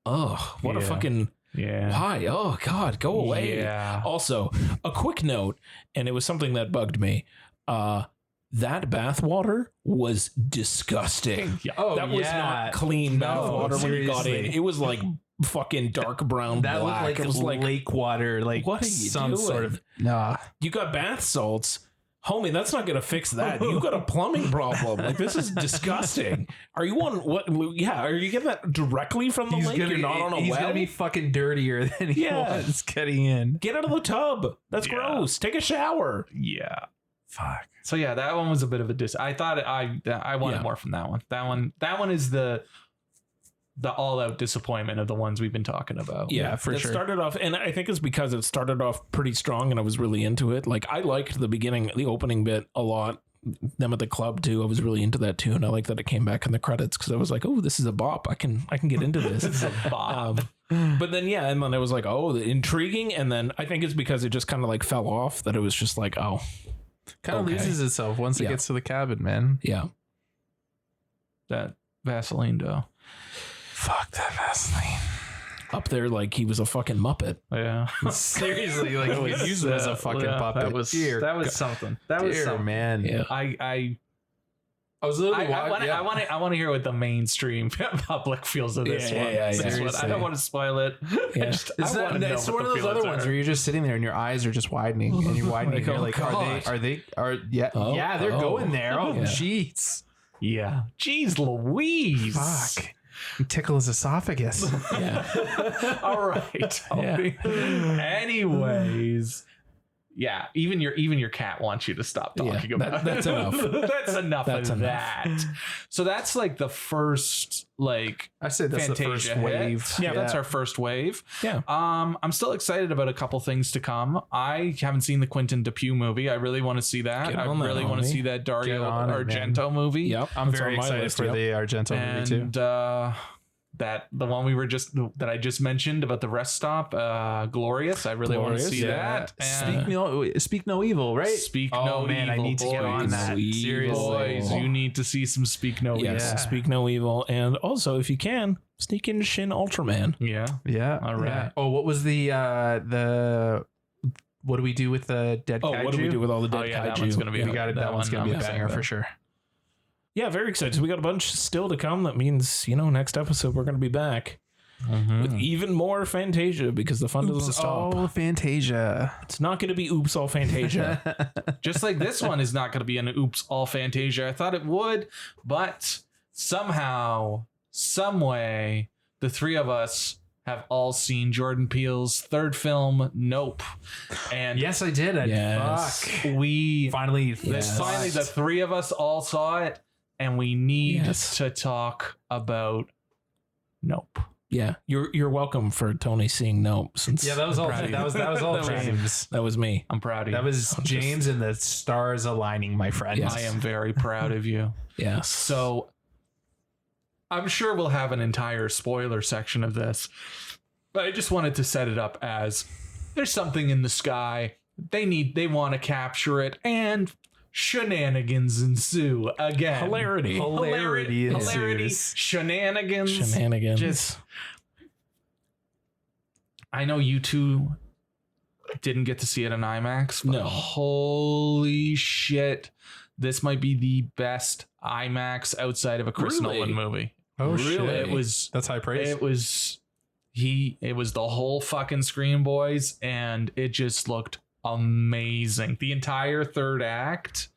oh, what a Yeah. fucking yeah, why? Oh God, go away. Yeah. Also, a quick note, and it was something that bugged me. That bathwater was disgusting. Oh, That was not clean No, bathwater when you got in. seriously. It was like fucking dark brown That black. looked like It was like, lake water, like what are you some doing? sort of nah. You got bath salts. Homie, that's not going to fix that. You got a plumbing problem. Like, this is disgusting. Are you on what? Yeah, are you getting that directly from the lake? You're not on a he's well? gonna be fucking dirtier than he Yeah. was getting in. Get out of the tub. That's Yeah. gross. Take a shower. Yeah. Fuck. So yeah, that one was a bit of a I thought I wanted Yeah. more from that one. That one is the all out disappointment of the ones we've been talking about. Yeah, for it sure. started off, and I think it's because it started off pretty strong, and I was really into it. Like, I liked the beginning, the opening bit a lot. Them at the club too. I was really into that too, and I like that it came back in the credits because I was like, oh, this is a bop. I can get into this. It's a bop. But then and then it was like, oh, intriguing, and then I think it's because it just kind of like fell off that it was just like, oh, Kind of Okay. loses itself once it Yeah. gets to the cabin, man. yeah. That Vaseline though. Fuck that Vaseline. up there like he was a fucking Muppet. Yeah. Seriously, like we use him as a fucking puppet. That was something. That was something. Man. Yeah. I was literally I want to hear what the mainstream public feels of this one. I don't want to spoil it. Yeah. It's one of those other ones where you're just sitting there and your eyes are just widening and you're widening. And you're like, are they? They're going there. Oh, jeez. Yeah. Jeez Louise. Fuck. You tickle his esophagus. Yeah. All right. Anyways. Yeah, even your cat wants you to stop talking about it. That's enough. That's enough of that. So that's like the first, like, I said that's Fantasia the first wave. Yeah, that's our first wave. Yeah. I'm still excited about a couple things to come. I haven't seen the Quentin Dupieux movie. I really want to see that. I really want to see that Dario Argento movie. Yep. I'm very excited for the Argento movie too. And that the one that I just mentioned about the rest stop, Glorious. I really want to see that. And Speak no evil, right? Speak no man, evil. I need to get on that. Seriously, boys, you need to see some Speak No Evil. Speak no evil, and also if you can sneak in Shin Ultraman. Yeah. All right. Yeah. Oh, what was the what do we do with the dead kaiju? What do we do with all the dead kaiju? That one's gonna be that one's gonna be a banger for sure. Yeah, very excited. So we got a bunch still to come. That means, next episode we're going to be back with even more Fantasia because the fun doesn't stop. Oh, Fantasia. It's not going to be Oops All Fantasia. Just like this one is not going to be an Oops All Fantasia. I thought it would, but somehow, some way, the three of us have all seen Jordan Peele's third film, Nope. And yes, I did. Yes. We finally, the three of us all saw it, and we need to talk about Nope. Yeah, you're welcome for Tony seeing Nope. Since that was all. That was all James. That was me. I'm proud of you. That was James and the stars aligning, my friend. Yes. I am very proud of you. Yes. So I'm sure we'll have an entire spoiler section of this, but I just wanted to set it up as there's something in the sky. They want to capture it, and shenanigans ensue again. Hilarity ensues. Shenanigans. Just, I know you two didn't get to see it in IMAX, but no. Holy shit. This might be the best IMAX outside of a Chris Nolan movie. Oh, really? Shit. That's high praise. It was the whole fucking screen, boys, and it just looked amazing. The entire third act,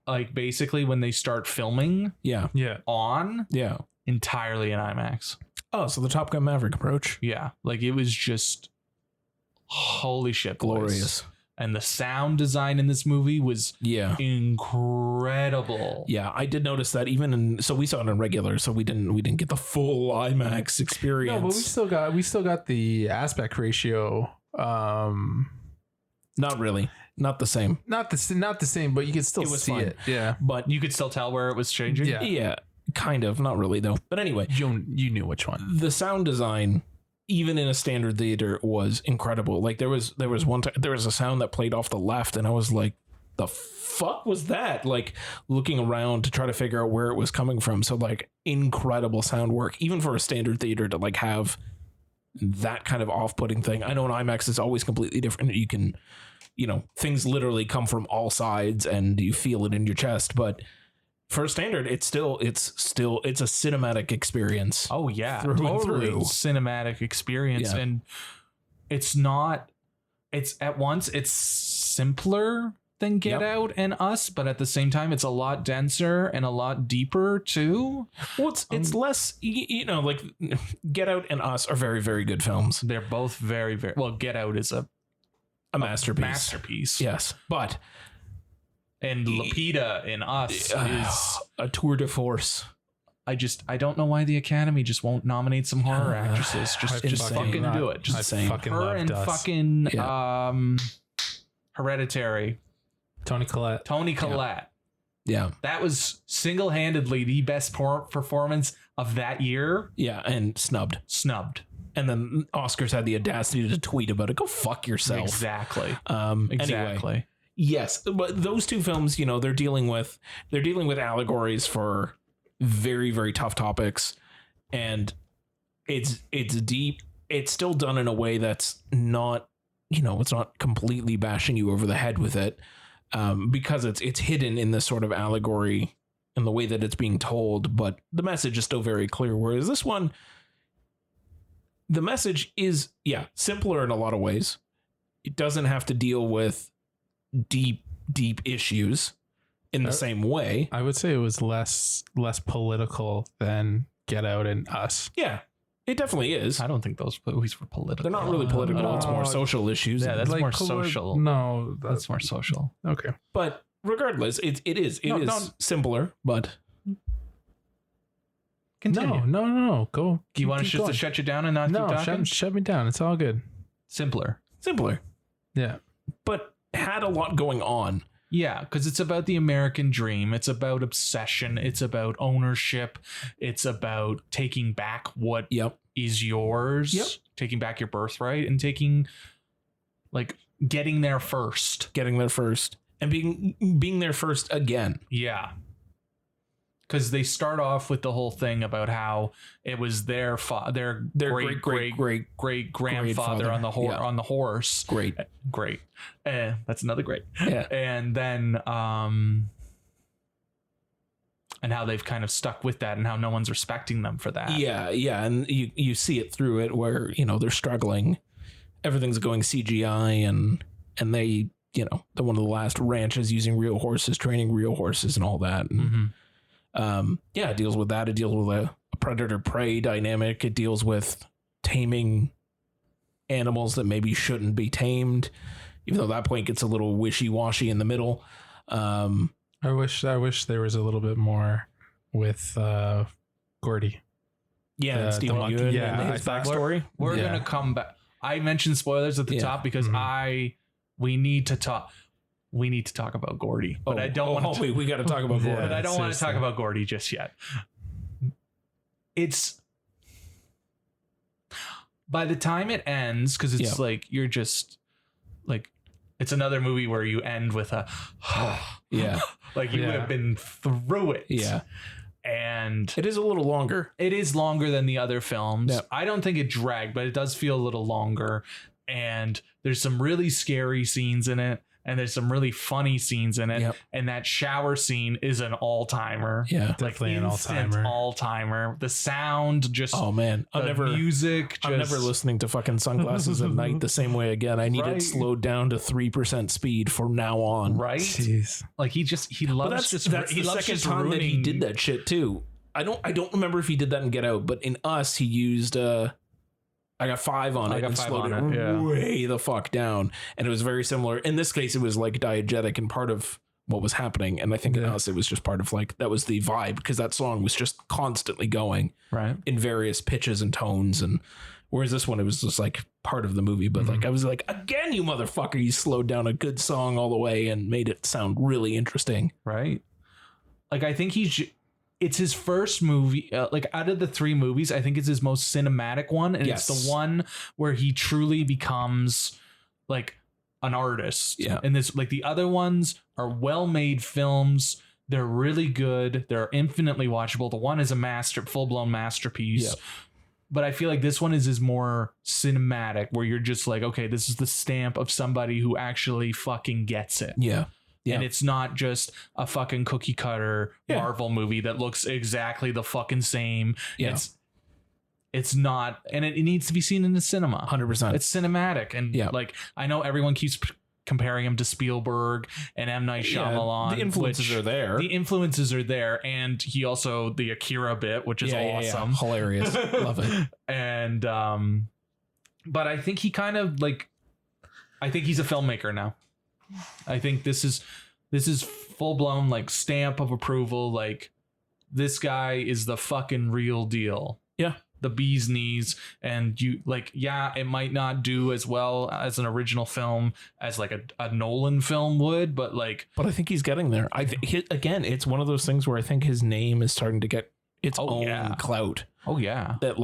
like basically when they start filming, entirely in IMAX. Oh, so the Top Gun Maverick approach. Yeah, like it was just holy shit, glorious. Boys. And the sound design in this movie was incredible. Yeah, I did notice that so we saw it in regular, so we didn't get the full IMAX experience. No, but we still got the aspect ratio. Not really. Not the same. Not the same, but you could still see it. Yeah. But you could still tell where it was changing. Yeah. Kind of. Not really though. But anyway, you knew which one. The sound design, even in a standard theater, was incredible. Like there was one time there was a sound that played off the left, and I was like, the fuck was that? Like looking around to try to figure out where it was coming from. So like incredible sound work, even for a standard theater to like have that kind of off-putting thing. I know in IMAX it's always completely different. You can, things literally come from all sides and you feel it in your chest, but for a standard, it's a cinematic experience. Oh yeah, totally cinematic experience, and it's at once it's simpler than Get Out and Us, but at the same time, it's a lot denser and a lot deeper too. Well, it's less, like Get Out and Us are very, very good films. They're both very, very well. Get Out is a masterpiece. Yes, but. And Lupita in Us is a tour de force. I don't know why the Academy just won't nominate some horror actresses. Just fucking do it. Just fucking her and Us. Fucking Hereditary. Toni Collette. Yeah. That was single-handedly the best performance of that year. Yeah, and snubbed. And then Oscars had the audacity to tweet about it. Go fuck yourself. Exactly. Anyway. Yes, but those two films, they're dealing with allegories for very, very tough topics, and it's deep, it's still done in a way that's not, it's not completely bashing you over the head with it, because it's hidden in this sort of allegory in the way that it's being told, but the message is still very clear. Whereas this one, the message is, simpler in a lot of ways. It doesn't have to deal with deep issues in the same way. I would say it was less political than Get Out and Us. Yeah, it definitely is. I don't think those movies were political. They're not really political. It's more social issues. Yeah, that's Like more social. No, That's more social. okay. But regardless, it is simpler, but Continue. No. Go. Do you want us just to shut you down and not keep talking? Shut me down. It's all good. Simpler. Yeah. But had a lot going on. Yeah, because it's about the American dream. It's about obsession. It's about ownership. It's about taking back what is yours. Yep. Taking back your birthright and getting there first. And being there first again. Yeah. Because they start off with the whole thing about how it was their great grandfather on the horse. Great. That's another great. Yeah. And then and how they've kind of stuck with that and how no one's respecting them for that. Yeah, and you see it through it where, they're struggling. Everything's going CGI and they, they're one of the last ranches using real horses, training real horses and all that. And, it deals with that. It deals with a predator-prey dynamic. It deals with taming animals that maybe shouldn't be tamed, even though that point gets a little wishy-washy in the middle. I wish there was a little bit more with Gordy. Yeah, and Stephen Yeun and his backstory. We're gonna come back. I mentioned spoilers at the top because we need to talk. We need to talk about Gordy, but I don't want to. We got to talk about Gordy. But I don't want to talk about Gordy just yet. It's by the time it ends, because it's you're just it's another movie where you end with a you have been through it. Yeah. And it is a little longer. It is longer than the other films. Yep. I don't think it dragged, but it does feel a little longer. And there's some really scary scenes in it. And there's some really funny scenes in it. Yep. And that shower scene is an all-timer. Yeah. Definitely an all-timer. All-timer. The sound just... Oh, man. I'm never listening to fucking Sunglasses at Night the same way again. I need it slowed down to 3% speed from now on. Right? Jeez. He loves the second time that he did that shit, too. I don't remember if he did that in Get Out, but in Us, he used... I got 5 on it and slowed it way the fuck down. And it was very similar. In this case, it was diegetic and part of what was happening. And I think in Us, it was just part of that was the vibe, because that song was just constantly going in various pitches and tones. And whereas this one, it was just part of the movie. But I was again, you motherfucker, you slowed down a good song all the way and made it sound really interesting. Right. I think it's his first movie, out of the 3 movies, I think it's his most cinematic one. And it's the one where he truly becomes an artist. Yeah. And this, the other ones are well-made films. They're really good. They're infinitely watchable. The one is a full-blown masterpiece. Yep. But I feel like this one is his more cinematic, where you're just okay, this is the stamp of somebody who actually fucking gets it. Yeah. Yeah. And it's not just a fucking cookie cutter Marvel movie that looks exactly the fucking same. Yeah. It's not, and it needs to be seen in the cinema. 100%. It's cinematic. And I know everyone keeps comparing him to Spielberg and M. Night Shyamalan. The influences are there. The influences are there. And he also, the Akira bit, which is awesome. Hilarious. Love it. And, but I think he kind of I think he's a filmmaker now. I think this is full blown stamp of approval. This guy is the fucking real deal. Yeah. The bee's knees. And you it might not do as well as an original film as a Nolan film would, but I think he's getting there. Again, it's one of those things where I think his name is starting to get its own clout. Oh yeah. That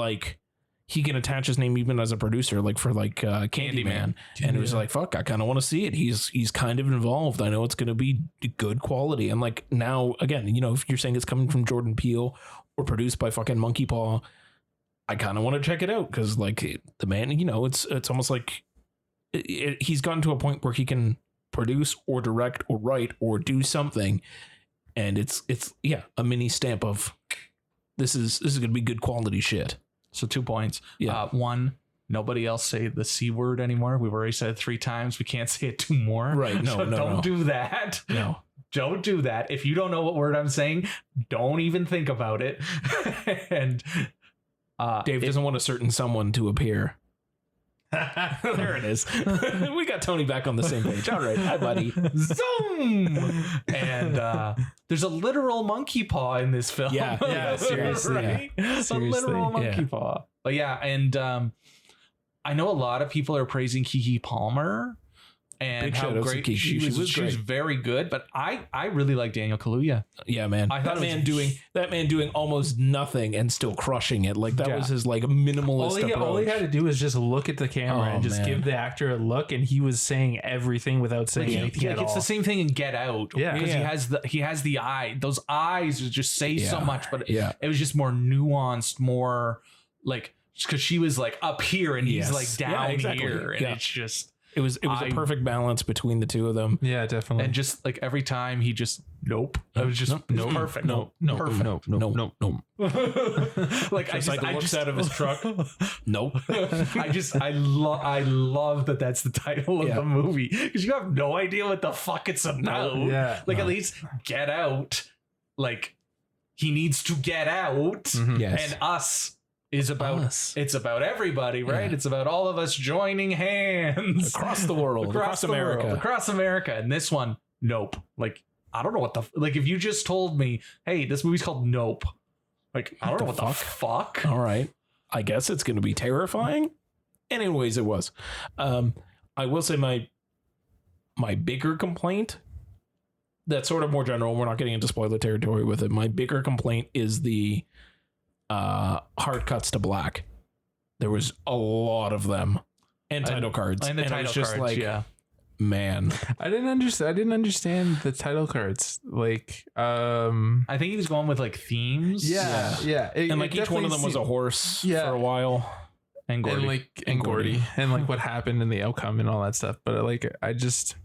he can attach his name even as a producer, for Candyman. And it was fuck, I kind of want to see it. He's kind of involved. I know it's going to be good quality. And now again, if you're saying it's coming from Jordan Peele or produced by fucking Monkey Paw, I kind of want to check it out because like the man, it's almost like he's gotten to a point where he can produce or direct or write or do something, and it's a mini stamp of this is going to be good quality shit. So 2 points. Yeah. One, nobody else say the C word anymore. We've already said it 3 times. We can't say it 2 more. Right. No, so no, don't no. do that. No. Don't do that. If you don't know what word I'm saying, don't even think about it. And Dave doesn't want a certain someone to appear. There it is. We got Tony back on the same page. All right. Hi, buddy. Zoom. And there's a literal monkey paw in this film. Yeah, seriously. Right? A Seriously, literal monkey yeah. paw. But yeah, and I know a lot of people are praising Keke Palmer and Big how shout outs to great Keke. she was. She was great. very good, but I really like Daniel Kaluuya. Yeah, man. I thought That man doing almost nothing and still crushing it. Like that Yeah. was his like minimalist All he approach. had to do was just look at the camera Oh, and just man. give the actor a look, and he was saying everything without saying Like, anything at it's all. the same thing in Get Out. Yeah. because Yeah. he has the eye. Those eyes just say so Yeah. much, but Yeah. it was just more nuanced, more like because she was like up here and he's Yes. like Yeah, down exactly. here, and Yeah. it's just. It was a perfect balance between the two of them. Yeah, definitely. And just like every time he just nope. It was just Nope. perfect. No. Perfect. No. Like Just like looks out of his truck. Nope. I love that that's the title of Yeah. the movie because you have no idea what the fuck it's about. Yeah. Like at least Get Out, like he needs to get out, Mhm. Yes. and Us is about Us. it's about everybody, right? Yeah. It's about all of us joining hands Across the world, across the America. world, across America. And this one, nope. Like I don't know what the like. If you just told me, hey, this movie's called Nope, like I don't know what the fuck. All right. I guess it's going to be terrifying. Anyways, it was. I will say my bigger complaint, that's sort of more general. We're not getting into spoiler territory with it. My bigger complaint is the hard cuts to black. There was a lot of them, and title cards, And the I title was just cards, like, yeah. man, I didn't understand the title cards. Like, I think he was going with like themes. yeah. and like each one of them was a horse for a while. And Gordy. and Gordy, and like what happened and the outcome and all that stuff. But like, I just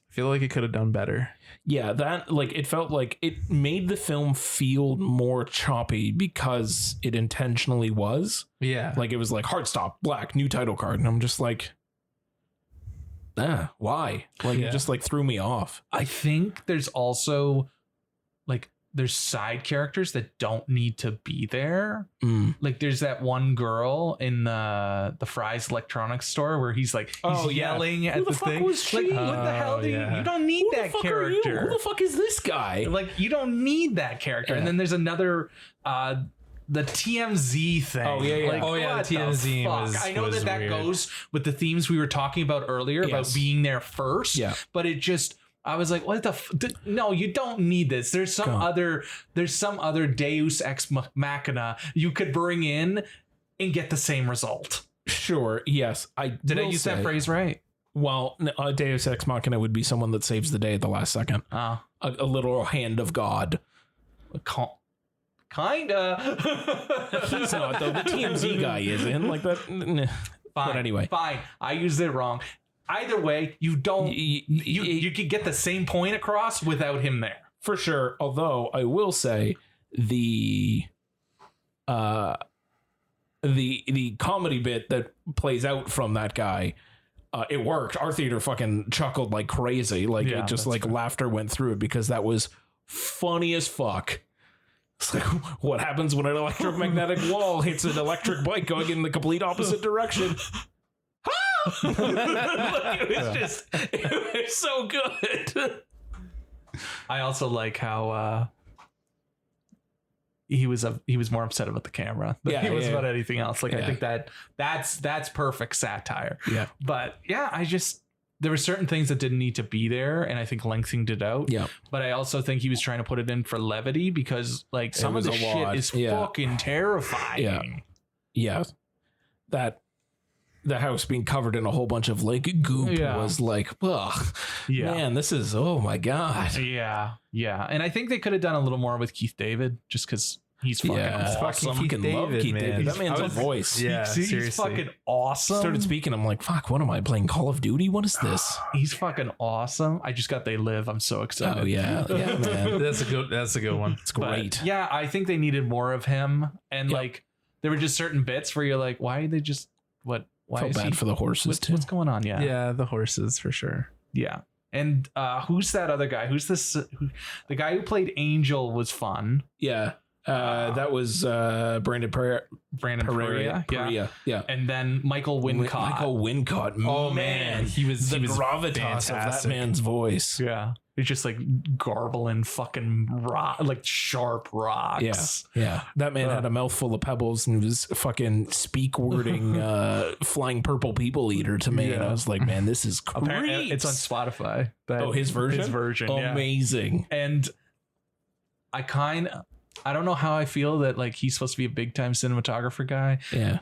feel like it could have done better. Yeah, that like it felt like it made the film feel more choppy because it intentionally was. Yeah, Like it was like hard stop, black, new title card, and I'm just like, why? Like Yeah. it just like threw me off. I think there's also like there's side characters that don't need to be there. Like there's that one girl in the Fry's electronics store where he's like yelling at Who the the fuck thing. was she? Like, what the hell do yeah. you don't need Who the that fuck are you? character. Who the fuck is this guy? Like you don't need that character. And Yeah. then there's another the TMZ thing. Oh, yeah, yeah. Like, Oh, yeah, what the TMZ fuck? was- I know was that weird. goes with the themes we were talking about earlier about Yes. being there first. Yeah. But it just I was like, what the no, you don't need this. There's some other Deus ex machina you could bring in and get the same result. Sure, yes. Did I use that phrase right? Well, Deus Ex Machina would be someone that saves the day at the last second. Oh. A little hand of God. Kinda. He's not though. The TMZ guy isn't like that. Fine. But anyway, Fine. I used it wrong. Either way, you don't. You could get the same point across without him there. for sure. Although I will say the comedy bit that plays out from that guy, it worked. Our theater fucking chuckled like crazy. Like Yeah, it just that's like fair. laughter went through it because that was funny as fuck. It's like, what happens when an electromagnetic wall hits an electric bike going in the complete opposite direction? It was so good. I also like how he was more upset about the camera than he was about anything else. Like I think that's perfect satire. Yeah. But yeah, there were certain things that didn't need to be there, and I think lengthened it out. Yeah. But I also think he was trying to put it in for levity because like some of was the a shit lot. is Yeah. fucking terrifying. Yeah. That the house being covered in a whole bunch of like goop was like, ugh, man, this is, oh my God. Yeah. And I think they could have done a little more with Keith David just because He's fucking awesome. I fucking love Keith David. That man's a voice. Yeah, he's fucking awesome. Started speaking. I'm like, fuck, what am I playing? Call of Duty? What is this? He's fucking awesome. I just got They Live. I'm so excited. Oh yeah, yeah, man. That's a good one. It's great. But, yeah, I think they needed more of him. And like, there were just certain bits where you're like, why are they just what? Why Felt is bad for the horses too. What's going on? Yeah, the horses for sure. Yeah. And who's that other guy? Who's this? The guy who played Angel was fun. Yeah. That was Brandon Pereira. Yeah. And then Michael Wincott. Michael Wincott. Oh man, he was the gravitas fantastic. Of that man's voice. Yeah. He's just like garbling fucking rock, like sharp rocks. Yeah. That man had a mouthful of pebbles and was fucking speak wording flying purple people eater to me. And I was like, man, this is great. Apparently, it's on Spotify. His version? His version. Amazing. Yeah. And I don't know how I feel that like he's supposed to be a big time cinematographer guy. Yeah.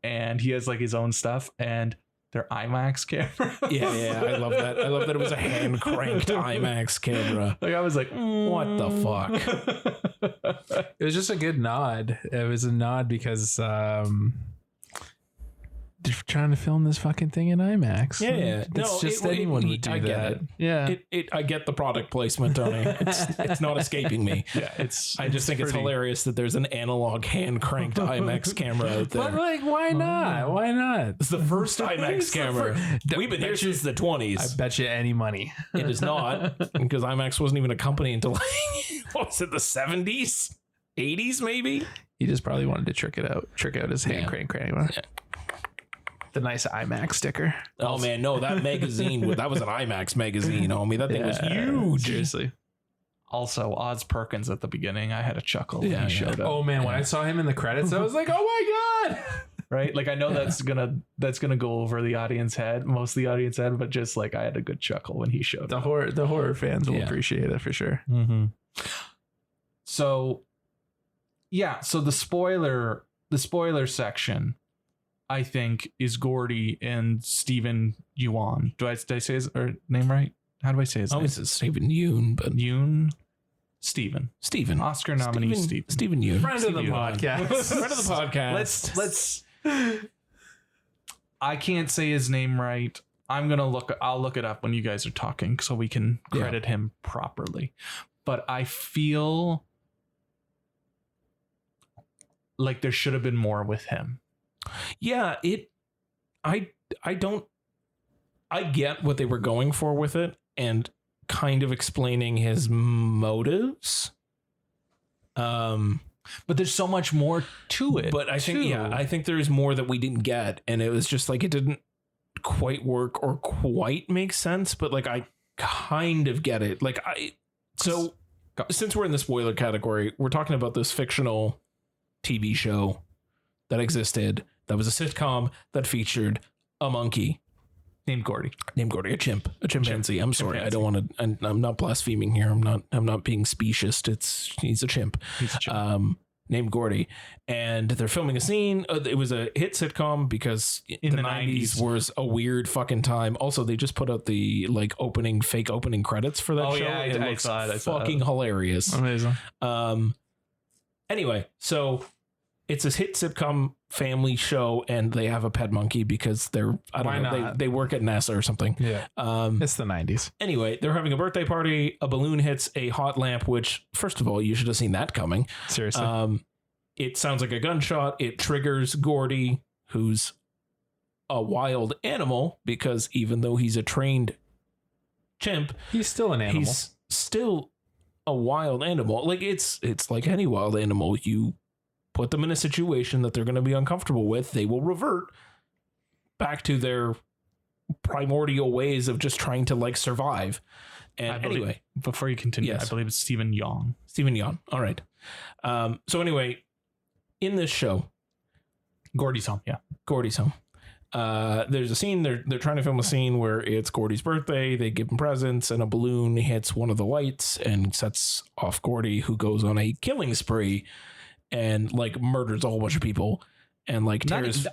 And he has like his own stuff and their IMAX camera. Yeah. I love that. I love that it was a hand cranked IMAX camera. Like I was like, what the fuck? It was just a good nod. It was a nod because they're trying to film this fucking thing in IMAX. Yeah. It's just anyone would do I that. Get it. Yeah. I get the product placement, Tony. It's not escaping me. Yeah, I just think it's hilarious that there's an analog hand cranked IMAX camera out there. But like, why not? Why not? It's the first IMAX camera. We've been here since the 20s. I bet you any money. It is not, because IMAX wasn't even a company until like, what was it, the 70s? 80s maybe? He just probably wanted to trick out his hand crank. The nice IMAX sticker. Oh man, no, that magazine, that was an IMAX magazine, homie. That thing was huge. Seriously. Also, Oz Perkins at the beginning, I had a chuckle when he showed up. Oh man, when I saw him in the credits, I was like, oh my god. Right? Like I know that's gonna go over the audience head, most of the audience head, but just like I had a good chuckle when he showed up. The horror fans will appreciate it for sure. Mm-hmm. So the spoiler section, I think, is Gordy and Stephen Yuan. Did I say his name right? How do I say his name? It's Stephen Yeun, but Stephen. Oscar nominee Stephen Yeun. Friend of the podcast. Friend of the podcast. Let's I can't say his name right. I'll look it up when you guys are talking so we can credit him properly. But I feel like there should have been more with him. Yeah, I get what they were going for with it and kind of explaining his motives. But there's so much more to it. But I think there's more that we didn't get, and it was just like it didn't quite work or quite make sense, but like I kind of get it. Like since we're in the spoiler category, we're talking about this fictional TV show that existed. That was a sitcom that featured a monkey named Gordy, a chimpanzee. I'm sorry. I don't want to, I'm not blaspheming here. I'm not being specious. He's a chimp. Named Gordy, and they're filming a scene. It was a hit sitcom because in the 90s was a weird fucking time. Also, they just put out the like fake opening credits for that show. Yeah, it looks fucking hilarious. Amazing. Anyway, so it's a hit sitcom family show, and they have a pet monkey because they work at NASA or something. Yeah. It's the 90s. Anyway, they're having a birthday party. A balloon hits a hot lamp, which, first of all, you should have seen that coming. Seriously. It sounds like a gunshot. It triggers Gordy, who's a wild animal, because even though he's a trained chimp, he's still an animal. He's still a wild animal. Like it's like any wild animal. You put them in a situation that they're going to be uncomfortable with, they will revert back to their primordial ways of just trying to like survive. And anyway, before you continue, I believe it's Stephen Yeun. All right. So anyway, in this show, Gordy's home. There's a scene. They're trying to film a scene where it's Gordy's birthday. They give him presents, and a balloon hits one of the lights and sets off Gordy, who goes on a killing spree and like murders a whole bunch of people and like tears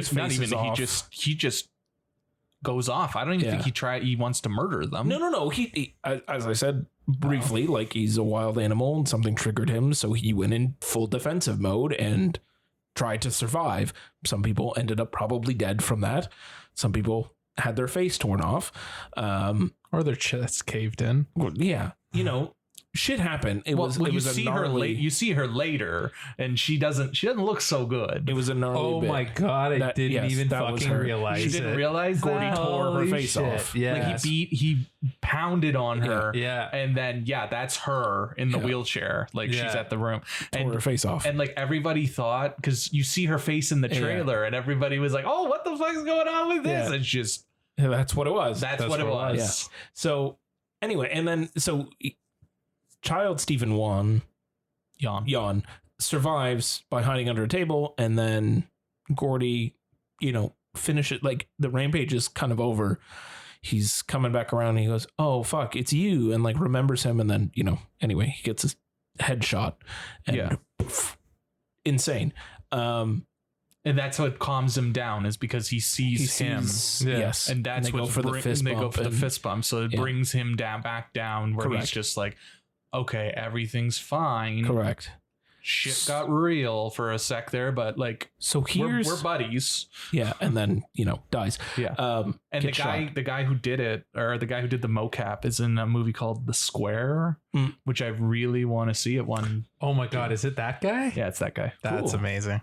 faces off. He just goes off. I don't even think he wants to murder them. No. He as I said briefly, like he's a wild animal and something triggered him. So he went in full defensive mode and tried to survive. Some people ended up probably dead from that. Some people had their face torn off. Or their chest caved in. Well, yeah. You know, shit happened. It was you a see gnarly, her you see her later, and she doesn't look so good. It was a gnarly Oh bit. my god, I didn't even that was fucking her. realize She didn't realize Gordy that. tore her Holy face shit. off. Yeah. Like he pounded on her. Yeah. And then that's her in the wheelchair. Like she's at the room. Tore her face off. And like everybody thought, because you see her face in the trailer, and everybody was like, "Oh, what the fuck's going on with this?" Yeah. It's just That's what it was. that's what it was. Yeah. So anyway, and then child Stephen Wan Yan survives by hiding under a table, and then Gordy, finish it. Like the rampage is kind of over. He's coming back around and he goes, "Oh fuck, it's you," and like remembers him, and then anyway he gets his headshot. And insane. And that's what calms him down, is because he sees him. Yes, And that's they what go for the fist they bump. go for the fist bump. So it Yeah. brings him back down, where Correct. he's just like, okay, everything's fine. Correct. Shit got real for a sec there, but like, So here's we're buddies. yeah, and then dies. Yeah. And the gets guy who did it, or the guy who did the mocap, is in a movie called The Square, which I really want to see at one. Oh my god, is it that guy? Yeah, it's that guy. That's Cool. amazing.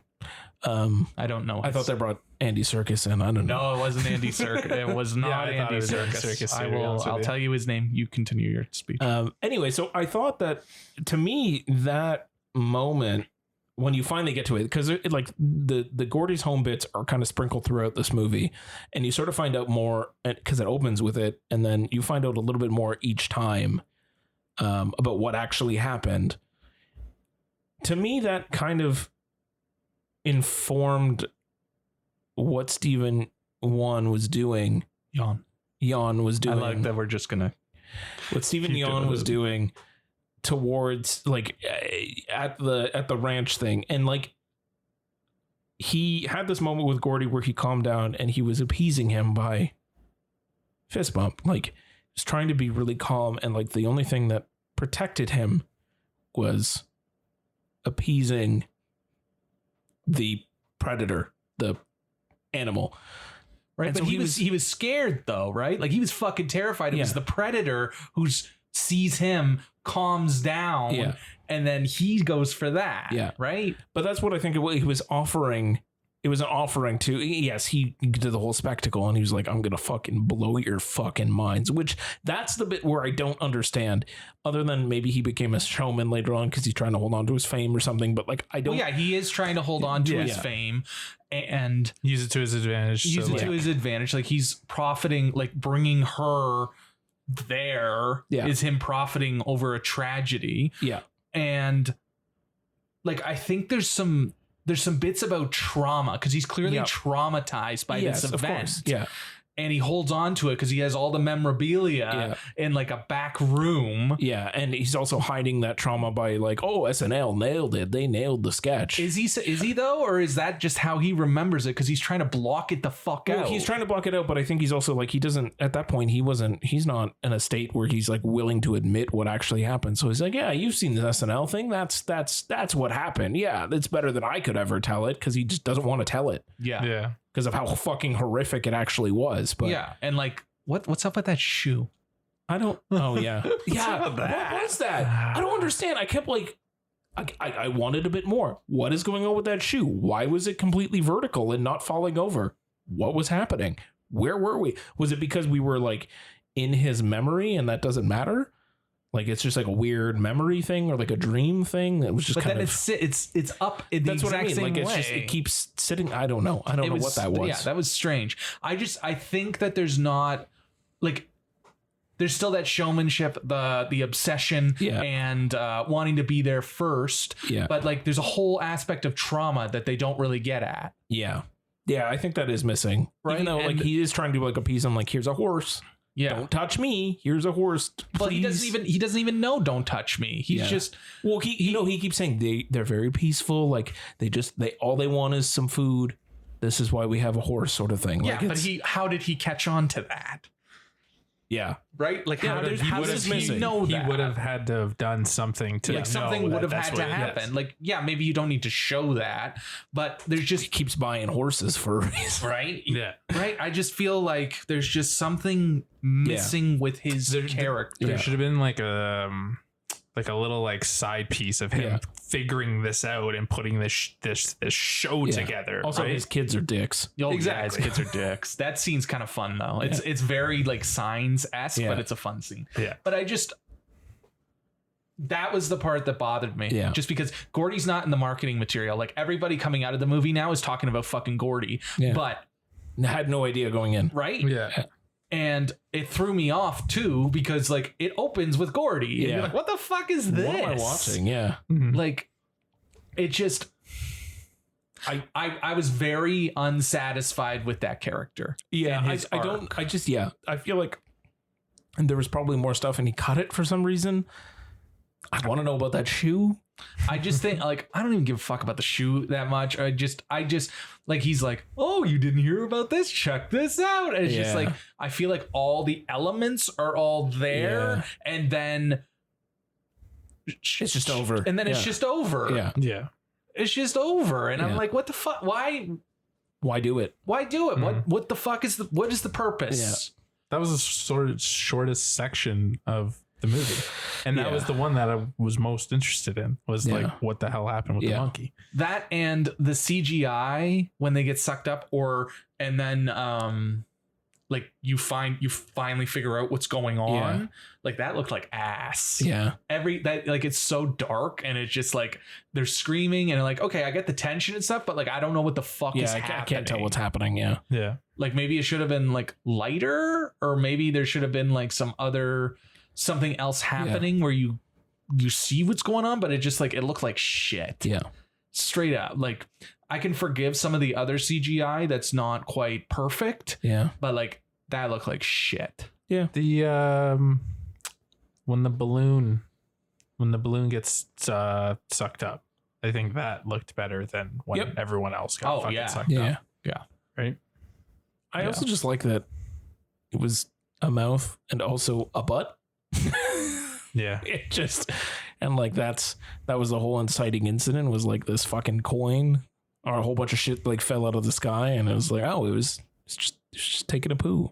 I don't know. I thought they brought Andy Serkis in. I don't know. No, it wasn't Andy Serkis. It was not I thought Andy it was Andy Serkis. Serkis, I to be will. honest with I'll you. tell you his name. You continue your speech. Anyway, so I thought that, to me, that moment when you finally get to it, because like the Gordy's home bits are kind of sprinkled throughout this movie, and you sort of find out more because it opens with it, and then you find out a little bit more each time about what actually happened. To me, that kind of informed what Stephen Wan was doing. Yan was doing. I like that we're just gonna. What Stephen Keep Yeun doing was it. doing towards like at the ranch thing, and like he had this moment with Gordy where he calmed down and he was appeasing him by fist bump, like just trying to be really calm, and like the only thing that protected him was appeasing the predator, the animal. Right, And but so he was scared though, right? Like he was fucking terrified. It was the predator who sees him, calms down, and then he goes for that. Yeah. Right. But that's what I think he was offering. It was an offering to, yes, he did the whole spectacle and he was like, I'm going to fucking blow your fucking minds, which that's the bit where I don't understand, other than maybe he became a showman later on because he's trying to hold on to his fame or something. But like, I don't. Well, yeah, he is trying to hold on to his fame and Use it to his advantage. use it to his advantage. Like he's profiting, like bringing her there is him profiting over a tragedy. Yeah. And like, I think there's some bits about trauma because he's clearly traumatized by this of event. course. Yeah. And he holds on to it because he has all the memorabilia in like a back room. Yeah. And he's also hiding that trauma by like, oh, SNL nailed it. They nailed the sketch. Is he though? Or is that just how he remembers it? Because he's trying to block it the fuck out. He's trying to block it out, but I think he's also like, he doesn't, at that point, he's not in a state where he's like willing to admit what actually happened. So he's like, yeah, you've seen the SNL thing. That's what happened. Yeah. It's better than I could ever tell it, because he just doesn't want to tell it. Yeah. Because of how fucking horrific it actually was. But yeah. And like, what's up with that shoe? I don't. Oh yeah. Yeah. up with that? What was that? I don't understand. I kept like, I wanted a bit more. What is going on with that shoe? Why was it completely vertical and not falling over? What was happening? Where were we? Was it because we were like in his memory and that doesn't matter? Like it's just like a weird memory thing or like a dream thing that was just But kind then of. it's up in the That's what I exact mean. same Like it's way. just it keeps sitting. I don't know. I don't know what that was. Yeah, that was strange. I think that there's not like there's still that showmanship, the obsession, and wanting to be there first. Yeah. But like there's a whole aspect of trauma that they don't really get at. Yeah. Yeah, I think that is missing. Right? Even though like And- he is trying to like appease him, like here's a horse. Yeah. Don't touch me. Here's a horse. Well, he please. doesn't even know don't touch me. He's just Well, he keeps saying they're very peaceful. Like they all they want is some food. This is why we have a horse, sort of thing. yeah, Like but how did he catch on to that? Yeah. right? Like Yeah, how there's did houses he missing. know He that? would have had to have done something to Like something know would have that's had to what it happen. is. Like, yeah, maybe you don't need to show that, but there's He just keeps buying horses for a reason. right. Yeah. Right. I just feel like there's just something missing with his character. There should have been like a little like side piece of him figuring this out and putting this show together. Also, right? his kids are dicks. Oh, Exactly. Yeah, his kids are dicks. That scene's kind of fun though. It's very like Signs-esque, Yeah. but it's a fun scene. Yeah. But that was the part that bothered me. Yeah. Just because Gordy's not in the marketing material. Like everybody coming out of the movie now is talking about fucking Gordy. Yeah. But I had no idea going in. right? Yeah. And it threw me off too because like it opens with Gordy. And Yeah. you're like, what the fuck is this? What am I watching? Yeah. Like it just I was very unsatisfied with that character. Yeah. and I his don't, arc. I just, yeah. I feel like there was probably more stuff and he cut it for some reason. I want to know about that shoe. I just think like I don't even give a fuck about the shoe that much. I just like he's like, oh, you didn't hear about this? Check this out. And it's just Yeah. like I feel like all the elements are all there, and then It's just over. And then it's Yeah. just over. Yeah. Yeah. It's just over. And I'm Yeah. like, what the fuck? Why do it? Why do it? What the fuck is what is the purpose? That was the sort of shortest section of the movie, and that Yeah. was the one that I was most interested in. Was like, what the hell happened with the monkey? That and the CGI when they get sucked up, and then like you finally figure out what's going on. Yeah. Like that looked like ass. Yeah. Like it's so dark and it's just like they're screaming and like, okay, I get the tension and stuff, but like I don't know what the fuck is happening. I can't tell what's happening. Yeah. Yeah. Like maybe it should have been like lighter, or maybe there should have been like something else happening where you see what's going on, but it just like it looked like shit. Yeah. Straight up. Like I can forgive some of the other CGI that's not quite perfect, Yeah. but like that looked like shit. The when the balloon gets sucked up, I think that looked better than when everyone else got fucking sucked up. Yeah. Right. I also just like that it was a mouth and also a butt. Yeah. It just, and like that was the whole inciting incident, was like this fucking coin or a whole bunch of shit like fell out of the sky, and it was like, oh, it's just taking a poo.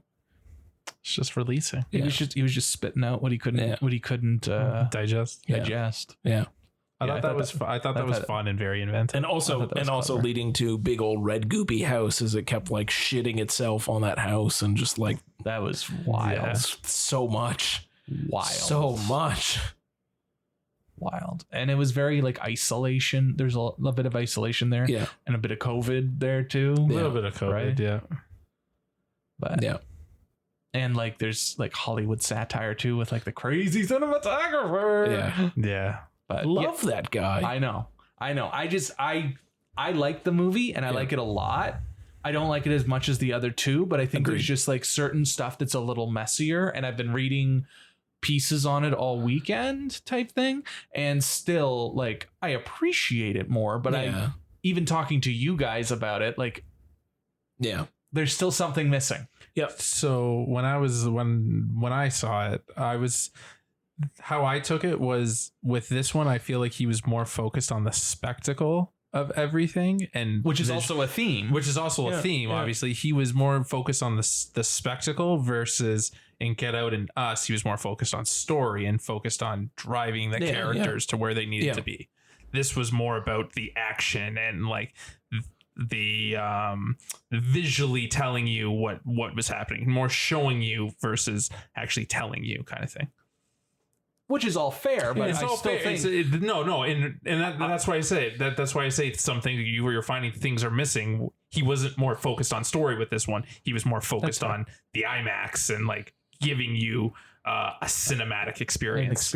It's just releasing. He was just spitting out what he couldn't Digest. digest. Yeah. I thought that was fun and very inventive. And also clever. leading to big old red goopy house as it kept like shitting itself on that house, and just like That was wild. Yeah. so much. Wild. Wild. And it was very like isolation. There's a bit of isolation there. Yeah. And a bit of COVID there too. A little bit of COVID, right? yeah. But Yeah. and like there's like Hollywood satire too with like the crazy cinematographer. Yeah. Yeah. But Love that guy. I know. I like the movie and I like it a lot. I don't like it as much as the other two, but I think Agreed. there's just like certain stuff that's a little messier, and I've been reading pieces on it all weekend type thing, and still like I appreciate it more, but I even talking to you guys about it, like there's still something missing. So when I saw it, how I took it was, with this one, I feel like he was more focused on the spectacle of everything, and Which is also a theme. a theme. Obviously, he was more focused on the spectacle versus in Get Out and Us, he was more focused on story and focused on driving the characters to where they needed to be. This was more about the action and like the visually telling you what was happening, more showing you versus actually telling you, kind of thing. Which is all fair, but It's I all still fair. think That's why I say that. That's why I say something where you're finding things are missing. He wasn't more focused on story with this one. He was more focused on the IMAX and like giving you a cinematic experience.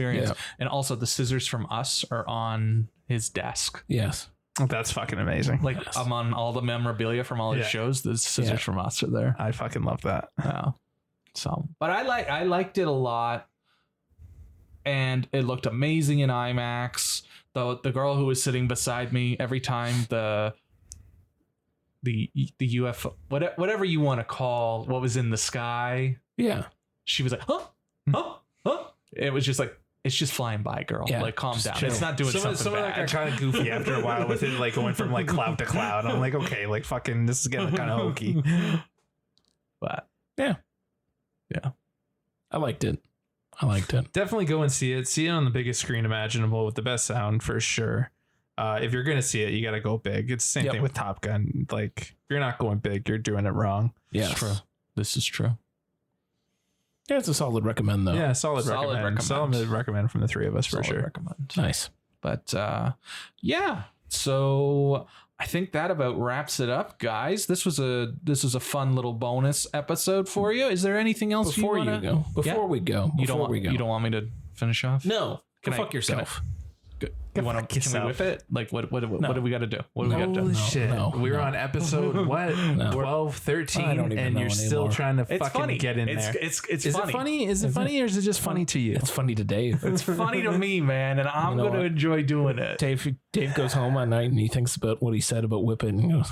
And also the scissors from Us are on his desk. Yes. That's fucking amazing. Like I'm on all the memorabilia from all his shows. The scissors from Us are there. I fucking love that. Yeah. So, but I liked it a lot, and it looked amazing in IMAX. The girl who was sitting beside me, every time the UFO, whatever you want to call what was in the sky. Yeah. she was like, huh. It was just like, it's just flying by, girl. Yeah, Like, calm down. chill. It's not doing something Some of that bad. got kind of goofy after a while with it, like going from like cloud to cloud. I'm like, okay, like fucking, this is getting kind of hokey. But I liked it. Definitely go and see it. See it on the biggest screen imaginable with the best sound for sure. If you're gonna see it, you gotta go big. It's the same thing with Top Gun. Like, if you're not going big, you're doing it wrong. Yeah, it's true. This is true. Yeah, it's a solid recommend though. Yeah, solid recommend. Solid recommend from the three of us for sure. Recommend. Nice. But yeah, so I think that about wraps it up, guys. This was a fun little bonus episode for you. Is there anything else Before you go? You don't want me to finish off? No. Fuck yourself. Can we whip it? Like what do we got to do? What do we got to do? Holy shit. We're on episode what? 12, 13 and you're still trying to fucking get in there. It's Is funny. it funny? Is it funny or is it just funny to you? It's funny to Dave. It's funny to me, man, and I'm going to enjoy doing it. Dave goes home at night and he thinks about what he said about whipping. And he goes,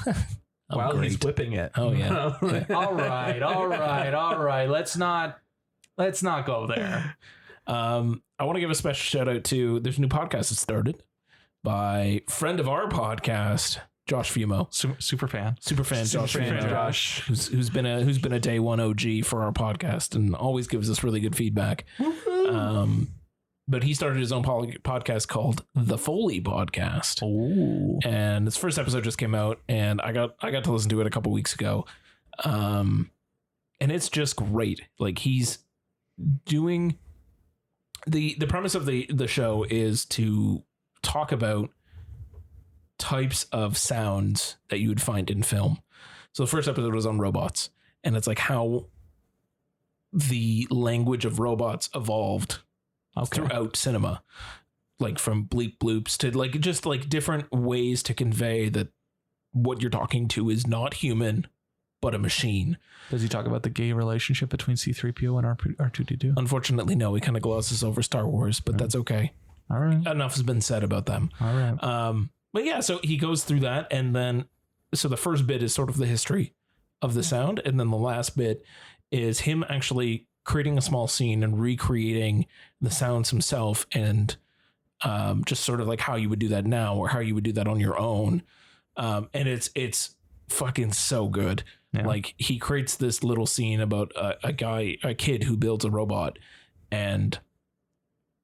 While he's whipping it. Oh yeah. All right. Let's not go there. I want to give a special shout out to there's a new podcast that started by friend of our podcast, Josh Fumo, Super fan Josh, who's been a day one OG for our podcast and always gives us really good feedback. But he started his own podcast called The Foley Podcast. Ooh. And his first episode just came out, and I got to listen to it a couple weeks ago. And it's just great. Like, he's doing the premise of the show is to talk about types of sounds that you would find in film. So the first episode was on robots, and it's like how the language of robots evolved throughout cinema, like from bleep bloops to like just like different ways to convey that what you're talking to is not human but a machine. Does he talk about the gay relationship between C-3PO and R2-D2? Unfortunately, no. He kind of glosses over Star Wars, but that's okay. All right. Enough has been said about them. All right. But yeah, so he goes through that, and then so the first bit is sort of the history of the sound, and then the last bit is him actually creating a small scene and recreating the sounds himself, and just sort of like how you would do that now or how you would do that on your own. And it's fucking so good. Yeah. Like, he creates this little scene about a kid who builds a robot, and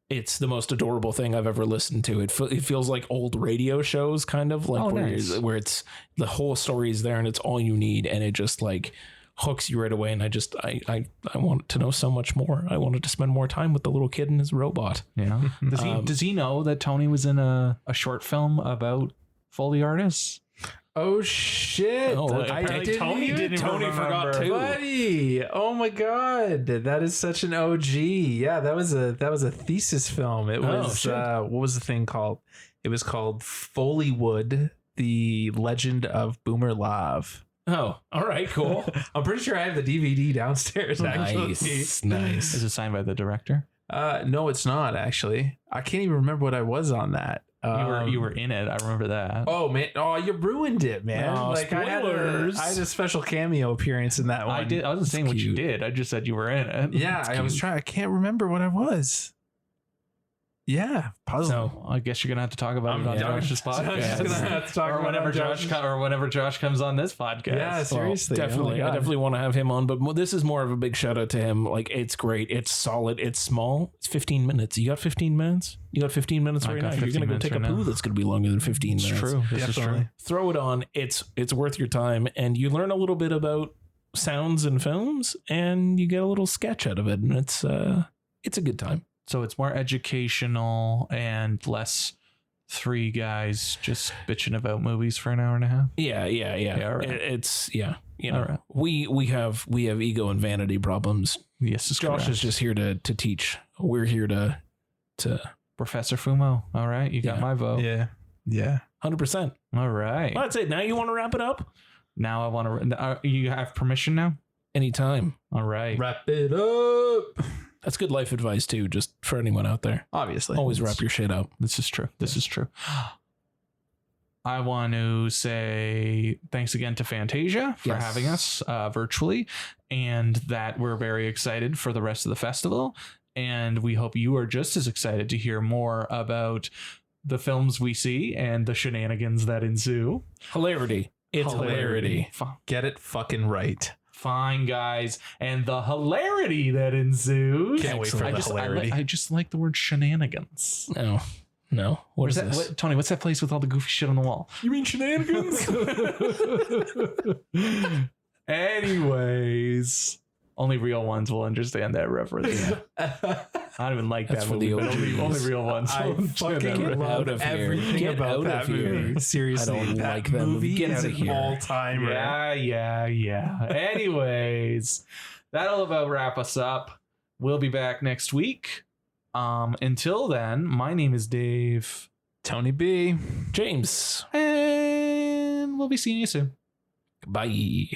it's the most adorable thing I've ever listened to. It feels like old radio shows, kind of like where it's the whole story is there and it's all you need, and it just like hooks you right away. And I want to know so much more. I wanted to spend more time with the little kid and his robot. Yeah. Does he know that Tony was in a short film about Foley artists? Oh shit! Tony forgot too, buddy. Oh my god, that is such an OG. Yeah, that was a thesis film. It was what was the thing called? It was called Foleywood: The Legend of Boomer Love. Oh, all right, cool. I'm pretty sure I have the DVD downstairs. Actually, nice. Is it signed by the director? No, it's not actually. I can't even remember what I was on that. You were in it. I remember that. Oh man! Oh, you ruined it, man! Oh, like spoilers. I had a special cameo appearance in that one. I wasn't saying what you did. I just said you were in it. Yeah, I was trying. I can't remember what I was. Yeah, puzzle. So I guess you're gonna have to talk about it on Josh's podcast. Gonna have to talk whenever Josh comes on this podcast. Yeah, seriously, definitely. I definitely want to have him on, but this is more of a big shout out to him. Like, it's great. It's solid. It's small. It's 15 minutes. You got 15 minutes? You got 15 minutes right now. You're gonna go take a poo that's gonna be longer than 15 minutes. It's true. This is true. Throw it on. It's worth your time, and you learn a little bit about sounds and films, and you get a little sketch out of it, and it's a good time. So it's more educational and less three guys just bitching about movies for an hour and a half. Yeah. Right. It's you know, right. we have ego and vanity problems. Yes, Josh is just here to teach. We're here to Professor Fumo. All right, you got my vote. Yeah. 100%. All right. Well, that's it. Now you want to wrap it up? Now I want to. You have permission now. Anytime. All right. Wrap it up. That's good life advice too, just for anyone out there. Obviously. Always wrap your shit up. This is true. This is true. I want to say thanks again to Fantasia for having us virtually, and that we're very excited for the rest of the festival. And we hope you are just as excited to hear more about the films we see and the shenanigans that ensue. Hilarity. It's hilarity. Get it fucking right. Fine, guys. And the hilarity that ensues. Can't wait for the hilarity. I just like the word shenanigans. No. What is that? this? Tony, what's that place with all the goofy shit on the wall? You mean shenanigans? Anyways, only real ones will understand that reference. I don't even like That's that for movie, the but OGs. only real ones. I will understand that fucking reference. love of here. everything Get about out that of here. movie. Seriously, I don't that like that movie Get is out of here. an all-timer. Yeah. Anyways, that'll about wrap us up. We'll be back next week. Until then, my name is Dave. Tony B. James. And we'll be seeing you soon. Bye.